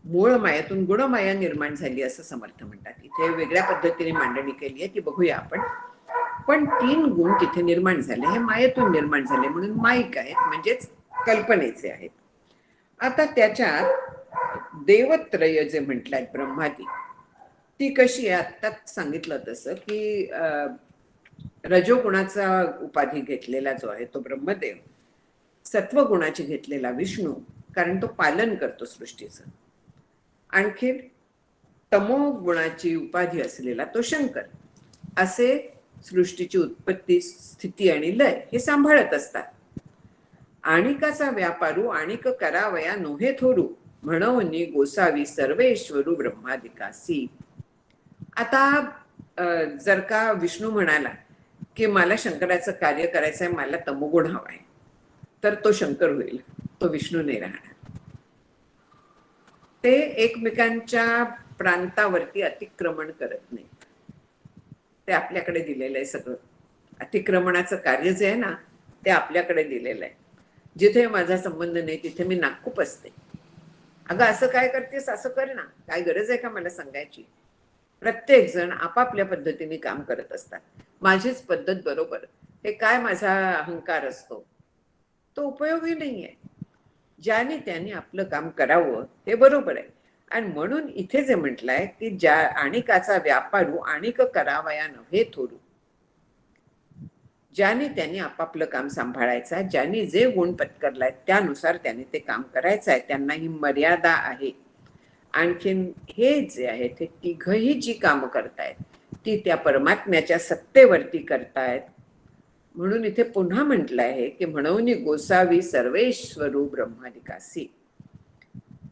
मूळ मायातून गुणमाया निर्माण झाली असं समर्थ म्हणतात. इथे वेगळ्या पद्धतीने मांडणी केली आहे, ती बघूया आपण. पण 3 गुण तिथे निर्माण झाले, हे मायेतून निर्माण झाले म्हणून माईक आहेत, म्हणजेच कल्पनेचे आहेत. आता त्याच्यात देवत्रय जे म्हटलंय ब्रह्मादी, ती कशी आहे? आत्ताच सांगितलं तसं की रजोगुणाचा उपाधी घेतलेला जो आहे तो ब्रह्मदेव, सत्वगुणाची घेतलेला विष्णू, कारण तो पालन करतो सृष्टीचं. आणखी तमो गुणाची उपाधी असलेला तो शंकर. असे सृष्टीची उत्पत्ती, स्थिती आणि लय हे सांभाळत असतात. आणिकाचा व्यापारू आणिक करावया नोहे थोरू म्हणून गोसावी सर्वेश्वरू ब्रह्मादिकासी. आता जर का विष्णू म्हणाला की मला शंकराचं कार्य करायचं आहे, मला तमोगुण हवा आहे, तर तो शंकर होईल, तो विष्णू नाही राहणार. ते एकमेकांच्या प्रांतावरती अतिक्रमण करत नाही. ते आपल्याकडे दिलेलं आहे सगळं. अतिक्रमणाचं कार्य जे आहे ना ते आपल्याकडे दिलेलं आहे. जिथे माझा संबंध नाही तिथे मी नाकूप असते. अगं असं काय करतेस, असं कर ना, काय गरज आहे का मला सांगायची? प्रत्येक जण आपापल्या पद्धतीने काम करत असतात. माझीच पद्धत बरोबर, हे काय माझा अहंकार असतो, तो उपयोगी नाहीये. ज्याने त्याने आपलं काम करावं हे बरोबर आहे. आणि म्हणून इथे जे म्हटलंय की ज्या आणिकाचा व्यापारू आणिक करावया नव्हे थोरू, ज्याने त्याने आपापलं काम सांभाळायचं आहे, ज्याने जे गुण पत्करलाय त्यानुसार त्याने ते काम करायचं आहे. त्यांना ही मर्यादा आहे. आणखीन हे जे आहे ते तिघही जी कामं करतायत ती त्या परमात्म्याच्या सत्तेवरती करतायत. म्हणून इथे पुन्हा म्हटलं आहे की म्हणून गोसावी सर्वेश्वरू ब्रह्मादिकासी.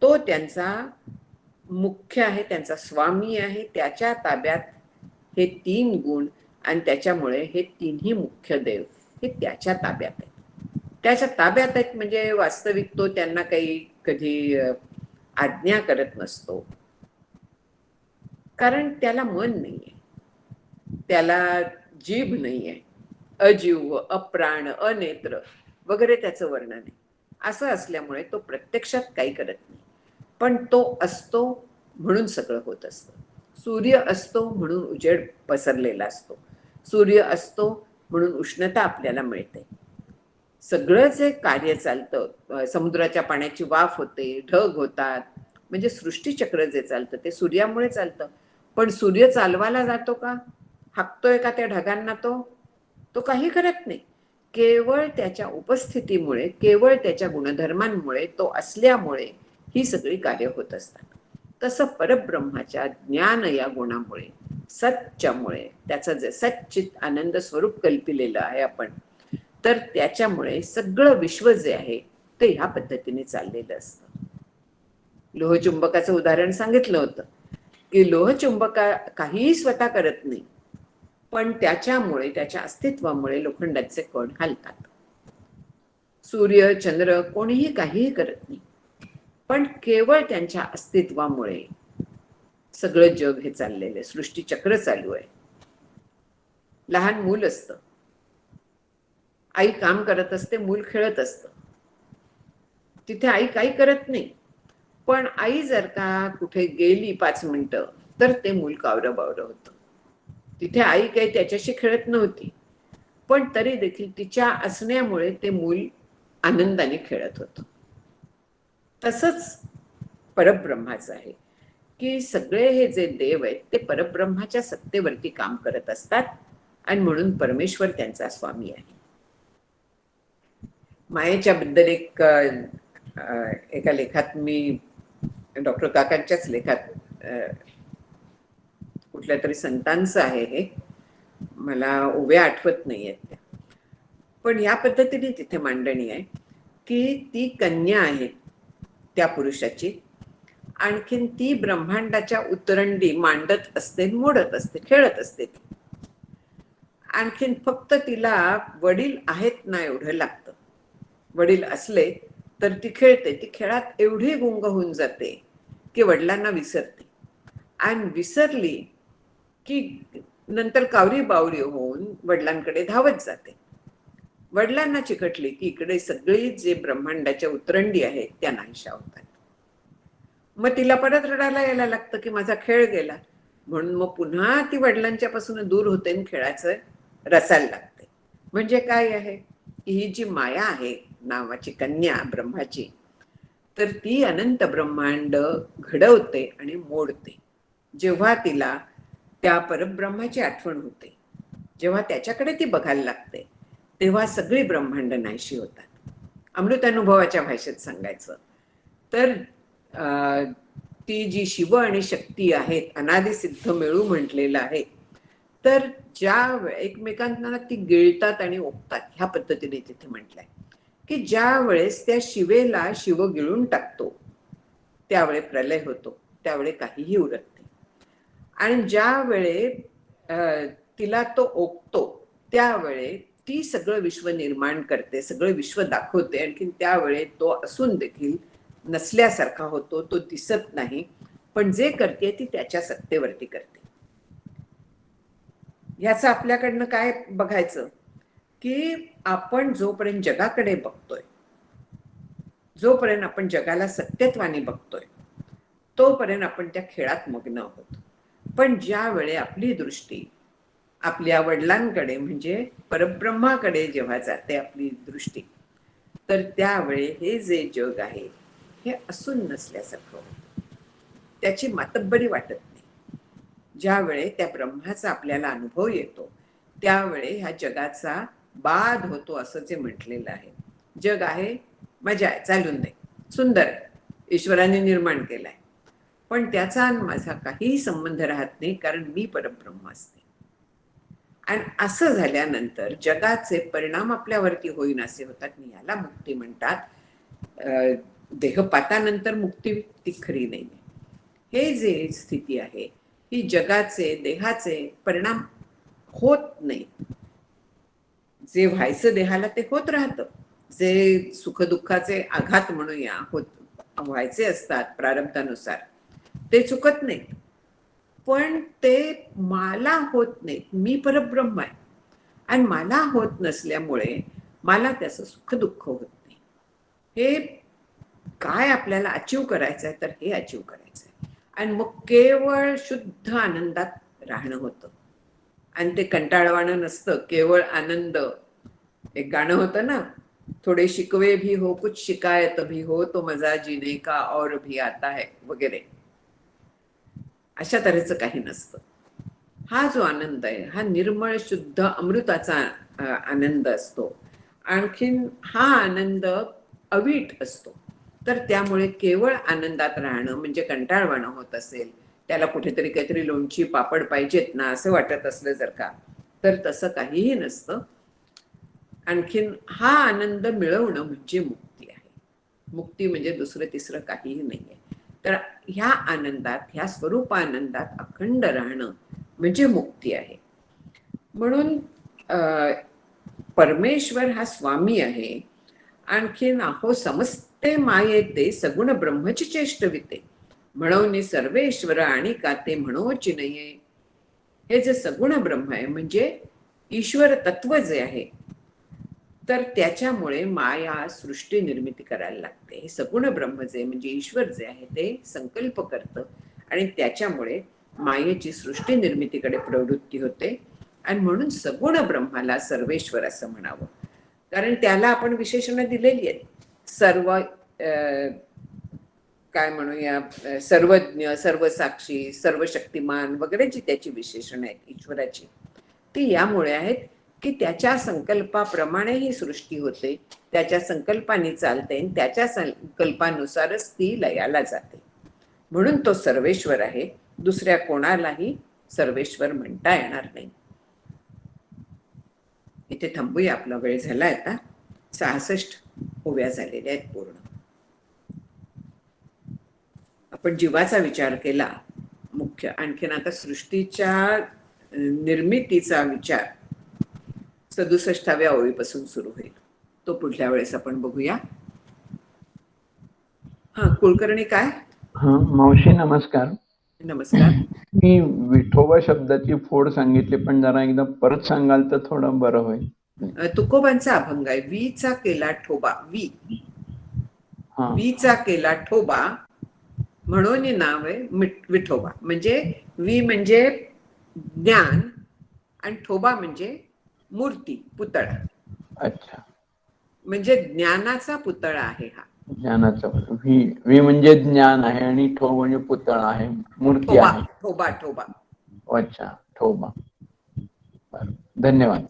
तो त्यांचा मुख्य आहे, त्यांचा स्वामी आहे. त्याच्या ताब्यात हे 3 गुण आणि त्याच्यामुळे हे 3ही मुख्य देव हे त्याच्या ताब्यात आहेत. त्याच्या ताब्यात आहेत म्हणजे वास्तविक तो त्यांना काही कधी आज्ञा करत नसतो, कारण त्याला मन नाहीये, त्याला जीभ नाहीये, अजीव, अप्राण, अनेत्र वगैरे त्याचं वर्णन आहे. असं असल्यामुळे तो प्रत्यक्षात काही करत नाही, पण तो असतो म्हणून सगळं होत असतं. सूर्य असतो म्हणून उजेड पसरलेला असतो, सूर्य असतो म्हणून उष्णता आपल्याला मिळते. सगळं जे कार्य चालतं, समुद्राच्या पाण्याची वाफ होते, ढग होतात, म्हणजे सृष्टीचक्र जे चालतं ते सूर्यामुळे चालतं. पण सूर्य चालवायला जातो का, हाकतोय का त्या ढगांना? तो काही करत नाही. केवळ त्याच्या उपस्थितीमुळे, केवळ त्याच्या गुणधर्मांमुळे, तो असल्यामुळे ही सगळी कार्य होत असतात. तसं परब्रह्माच्या ज्ञान या गुणामुळे, सच्च्यामुळे, त्याचं जे सच्चित आनंद स्वरूप कल्पिलेलं आहे आपण, तर त्याच्यामुळे सगळं विश्व जे आहे ते ह्या पद्धतीने चाललेलं असतं. लोहचुंबकाचं उदाहरण सांगितलं होतं की लोहचुंबका काहीही स्वतः करत नाही, पण त्याच्यामुळे, त्याच्या अस्तित्वामुळे लोखंडाचे कण हलतात. सूर्य, चंद्र कोणीही काहीही करत नाही, पण केवळ त्यांच्या अस्तित्वामुळे सगळं जग हे चाललेलं आहे, सृष्टीचक्र चालू आहे. लहान मूल असतं, आई काम करत असते, मूल खेळत असतं. तिथे आई काही करत नाही, पण आई जर का कुठे गेली 5 मिनिटं तर ते मूल कावरं बावरं होतं. तिथे आई काही त्याच्याशी खेळत नव्हती, पण तरी देखील तिच्या असण्यामुळे ते मूल आनंदाने खेळत होतं. तसंच परब्रह्माचं आहे की सगळे हे जे देव आहेत ते परब्रह्माच्या सत्तेवरती काम करत असतात आणि म्हणून परमेश्वर त्यांचा स्वामी आहे. मायेच्या बद्दल एका लेखात मी डॉक्टर काकांच्याच लेखात कुठल्या तरी संतांचं आहे हे, मला ओव्या आठवत नाहीयेत त्या, पण या पद्धतीने तिथे मांडणी आहे की ती कन्या आहे त्या पुरुषाची, आणखीन ती ब्रह्मांडाच्या उतरंडी मांडत असते, मोडत असते, खेळत असते ती. आणखीन फक्त तिला वडील आहेत ना एवढं लागतं. वडील असले तर ती खेळते, ती खेळात एवढी गुंग होऊन जाते की वडिलांना विसरते, आणि विसरली की नंतर कावरी बावरी होऊन वडिलांकडे धावत जाते. वडिलांना चिकटली की इकडे सगळी जे ब्रह्मांडाच्या उतरंडी आहेत त्या नाहीशा होतात. मग तिला परत रडायला यायला लागतं की माझा खेळ गेला, म्हणून मग पुन्हा ती वडिलांच्या पासून दूर होते आणि खेळाचं रसायला लागते. म्हणजे काय आहे, ही जी माया आहे नावाची कन्या ब्रह्माची, तर ती अनंत ब्रह्मांड घडवते आणि मोडते. जेव्हा तिला त्या परब्रह्माची आठवण होते, जेव्हा त्याच्याकडे ती बघायला लागते, तेव्हा सगळी ब्रह्मांड नाहीशी होतात. अमृतानुभवाच्या भाषेत सांगायचं तर ती जी शिव आणि शक्ती आहेत, अनादिसिद्ध मिळू म्हटलेलं आहे, तर ज्या एकमेकांना ती गिळतात आणि ओकतात, ह्या पद्धतीने तिथे म्हटलंय की ज्या वेळेस त्या शिवेला शिव गिळून टाकतो त्यावेळे प्रलय होतो, त्यावेळे काहीही उरत नाही. आणि ज्या वेळे तिला तो ओकतो त्यावेळे ती सगळं विश्व निर्माण करते, सगळं विश्व दाखवते, आणखीन त्यावेळे तो असून देखील नसल्यासारखा होतो, तो दिसत नाही, पण जे करते ती त्याच्या सत्तेवरती करते. ह्याचं आपल्याकडनं काय बघायचं की आपण जोपर्यंत जगाकडे बघतोय, जोपर्यंत आपण जगाला सत्यत्वाने बघतोय, तोपर्यंत आपण त्या खेळात मग्न आहोत. पण ज्या वेळे आपली दृष्टी आपल्या वडिलांकडे म्हणजे परब्रह्माकडे जेव्हा जाते आपली दृष्टी, तर त्यावेळे हे जे जग आहे हे असून नसल्यासारखं होतं, त्याची मातब्बरी वाटत नाही. ज्यावेळे त्या ब्रह्माचा आपल्याला अनुभव येतो त्यावेळे ह्या जगाचा बाध होतो, असं जे म्हटलेलं आहे. जग आहे, मजा आहे, चालून दे, सुंदर आहे, ईश्वराने निर्माण केलाय, पण त्याचा माझा काहीही संबंध राहत नाही, कारण मी परब्रह्म असते. आणि असं झाल्यानंतर जगाचे परिणाम आपल्यावरती होईनासे होतात. याला मुक्ती म्हणतात. देहपातानंतर मुक्ती ती खरी नाही. हे जे स्थिती आहे ही जगाचे देहाचे परिणाम होत नाही. जे व्हायचं देहाला ते होत राहतं, जे सुखदुःखाचे आघात म्हणूया होत व्हायचे असतात प्रारब्धानुसार ते चुकत नाहीत, पण ते मला होत नाहीत. मी परब्रह्म आहे आणि मला होत नसल्यामुळे मला त्याचं सुख दुःख होत नाही. हे काय आपल्याला अचीव करायचं आहे, तर हे अचीव करायचं आहे आणि मग केवळ शुद्ध आनंदात राहणं होतं. आणि ते कंटाळवाणं नसतं, केवळ आनंद. एक गाणं होतं ना, थोडे शिकवे भी हो कुछ शिकायत भी हो तो मजा जीने का और भी आता है वगैरे, अशा तऱ्हेचं काही नसतं. हा जो आनंद आहे हा निर्मळ शुद्ध अमृताचा आनंद असतो. आणखीन हा आनंद अवीट असतो. तर त्यामुळे केवळ आनंदात राहणं म्हणजे कंटाळवाणं होत असेल, त्याला कुठेतरी काहीतरी लोणची पापड पाहिजेत ना असं वाटत असलं जर का, तर तसं काहीही नसतं. आणखीन हा आनंद मिळवणं म्हणजे मुक्ती आहे. मुक्ती म्हणजे दुसरं तिसरं काहीही नाहीये. तर ह्या आनंदात, ह्या स्वरूपानंदात अखंड राहणं म्हणजे मुक्ती आहे. म्हणून परमेश्वर हा स्वामी आहे. आणखीन आहो समस्ते मायेते सगुण ब्रह्मची चेष्टविते, म्हणून सर्वेश्वर आणि काते म्हणोची नाहीये. हे जे सगुण ब्रह्म आहे म्हणजे ईश्वर तत्व जे आहे, तर त्याच्यामुळे माया सृष्टी निर्मिती करायला लागते. हे सगुण ब्रह्म जे म्हणजे ईश्वर जे आहे ते संकल्प करतं आणि त्याच्यामुळे मायेची सृष्टी निर्मितीकडे प्रवृत्ती होते. आणि म्हणून सगुण ब्रह्माला सर्वेश्वर असं म्हणावं, कारण त्याला आपण विशेषणं दिलेली आहेत. सर्व काय म्हणूया सर्वज्ञ, सर्वसाक्षी, सर्वशक्तिमान वगैरे जी त्याची विशेषणं आहेत ईश्वराची, ती यामुळे आहेत की त्याच्या संकल्पाप्रमाणे ही सृष्टी होते, त्याच्या संकल्पाने चालते, त्याच्या संकल्पानुसारच ती लयाला जाते. म्हणून तो सर्वेश्वर आहे. दुसऱ्या कोणालाही सर्वेश्वर म्हणता येणार नाही. इथे थांबूया, आपला वेळ झालाय आता. 66 ओव्या झालेल्या आहेत पूर्ण. आपण जीवाचा विचार केला मुख्य. आणखीन आता सृष्टीच्या निर्मितीचा विचार 67व्या ओळीपासून सुरू होईल. तो पुढल्या वेळेस आपण बघूया. हा, कुलकर्णी काय? हा, मावशी नमस्कार. नमस्कार. मी विठोबा शब्दाची फोड सांगितली, पण जरा एकदा परत सांगाल तर थोडं बरं होईल. तुकोबांचा अभंग आहे. वीचा केला ठोबा. वीचा केला ठोबा म्हणून नाव आहे विठोबा. म्हणजे वी म्हणजे ज्ञान आणि ठोबा म्हणजे मूर्ती, पुतळा. अच्छा, म्हणजे ज्ञानाचा पुतळा आहे हा. ज्ञानाचा. वी म्हणजे ज्ञान आहे आणि ठो म्हणजे पुतळा आहे, मूर्ती ठोबा, आहे. ठोबा, ठोबा. अच्छा, ठोबा. धन्यवाद.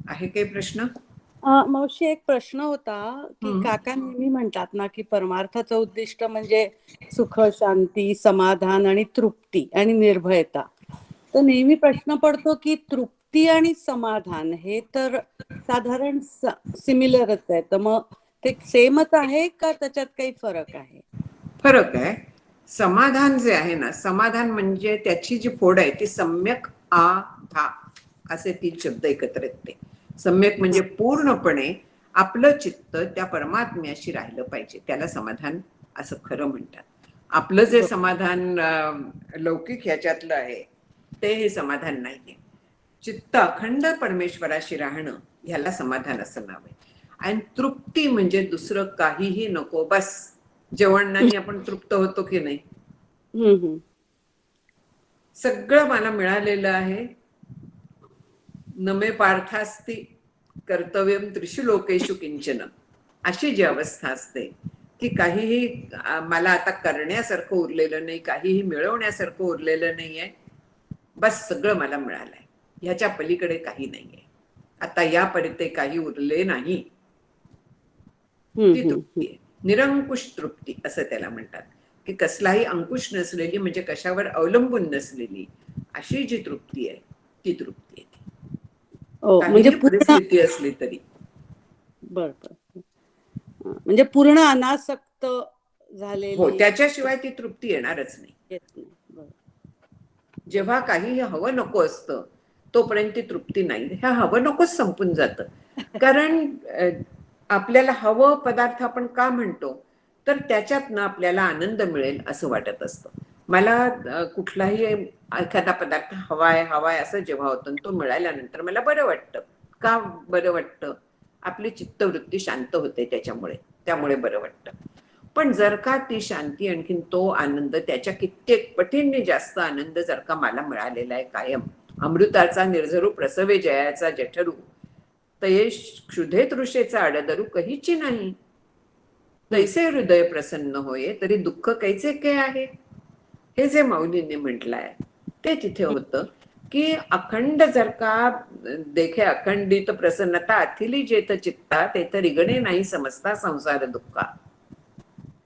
आहे काही प्रश्न? मावशी, एक प्रश्न होता की काका नेहमी म्हणतात ना की परमार्थाचं उद्दिष्ट म्हणजे सुख, शांती, समाधान आणि तृप्ती आणि निर्भयता. तर नेहमी प्रश्न पडतो की तृप्ती आणि समाधान हे तर साधारण सिमिलरच आहे, तर मग ते सेमच आहे का त्याच्यात काही फरक आहे? फरक आहे. समाधान जे आहे ना, समाधान म्हणजे त्याची जी फोड आहे ती सम्यक आधा असे 3 शब्द एकत्र येते. सम्यक म्हणजे पूर्णपणे आपलं चित्त त्या परमात्म्याशी राहिलं पाहिजे, त्याला समाधान असं खरं म्हणतात. आपलं जे समाधान लौकिक ह्याच्यातलं आहे ते हे समाधान नाहीये. चित्त अखंड परमेश्वराशी राहणं ह्याला समाधान असं नाव आहे. आणि तृप्ती म्हणजे दुसरं काहीही नको, बस जेवणाने आपण तृप्त होतो की नाही? सगळं मला मिळालेलं आहे, नमे पार्थास्ति कर्तव्यम त्रिषु लोकेषु किंचन, अशी जी अवस्था असते की काहीही मला आता करण्यासारखं उरलेलं नाही, काहीही मिळवण्यासारखं उरलेलं नाहीये, बस सगळं मला मिळालंय, ह्याच्या पलीकडे काही नाहीये, आता या परिते काही उरले नाही, ती तृप्ती आहे. निरंकुश तृप्ती असं त्याला म्हणतात, की कसलाही अंकुश नसलेली, म्हणजे कशावर अवलंबून नसलेली अशी जी तृप्ती आहे ती तृप्ती आहे. म्हणजे परिस्थिती असली तरी. बर, म्हणजे पूर्ण अनासक्त झालेली. हो, त्याच्याशिवाय ती तृप्ती येणारच नाही. जेव्हा काही हवं नको असतं तोपर्यंत ती तृप्ती नाही. ह्या हवं नकोच संपून जातं. कारण आपल्याला हवं पदार्थ आपण का म्हणतो, तर त्याच्यातनं आपल्याला आनंद मिळेल असं वाटत असतं. मला कुठलाही एखादा पदार्थ हवाय असं जेव्हा होतं, तो मिळाल्यानंतर मला बरं वाटतं. का बरं वाटतं? आपली चित्तवृत्ती शांत होते त्यामुळे बरं वाटतं. पण जर का ती शांती आणखीन तो आनंद, त्याच्या कित्येक पटींनी जास्त आनंद जर का मला मिळालेला आहे कायम, अमृताचा निर्झरू प्रसवे जयाचा जठरू, तये क्षुधे तृषेचा आडदरू कहीची नाही, तैसे हृदय प्रसन्न होये तरी दुःख कैचे के आहे. हे जे माऊलींनी म्हटलंय ते तिथे होतं की अखंड जर का देखे अखंडित प्रसन्नता अथिली जेथ चित्ता तेथ रिगणे नाही समजता संसार दुःखा.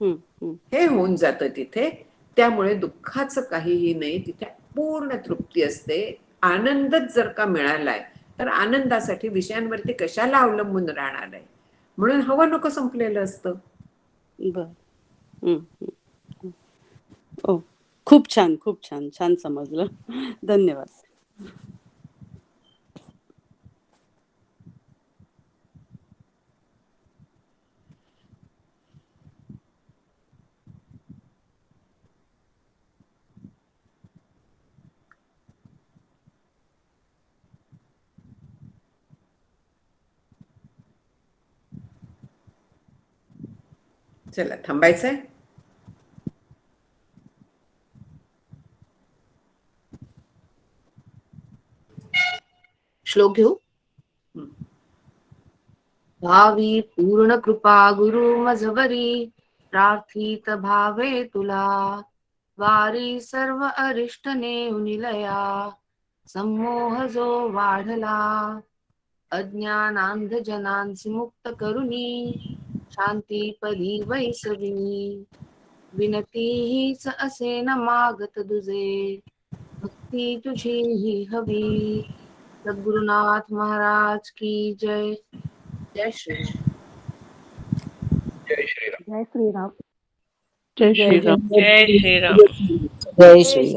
हे होऊन जातं तिथे. त्यामुळे दुःखाचं काहीही नाही, तिथे पूर्ण तृप्ती असते. आनंदच जर का मिळालाय तर आनंदासाठी विषयांवरती कशाला अवलंबून राहणार आहे. म्हणून हवं नको संपलेलं असतं. खूप छान, खूप छान, छान समजलं. धन्यवाद. चला थांबायचंय. श्लोक घेऊ. हं. भावी पूर्ण कृपा गुरु मजवरी, प्रार्थित भावे तुला, वारी सर्व अरिष्ट नेऊन निलया, संमोह जो वाढला, अज्ञानांध जनांसी मुक्त करुणी, शांती पदी वैसवी, विनती हीच असे न मागत दुजे, भक्ती तुझी ही हवी. सद्गुरुनाथ महाराज की जय. जय श्री जय श्रीराम. जय श्रीराम. जय श्रीराम. जय श्रीराम. जय श्रीराम.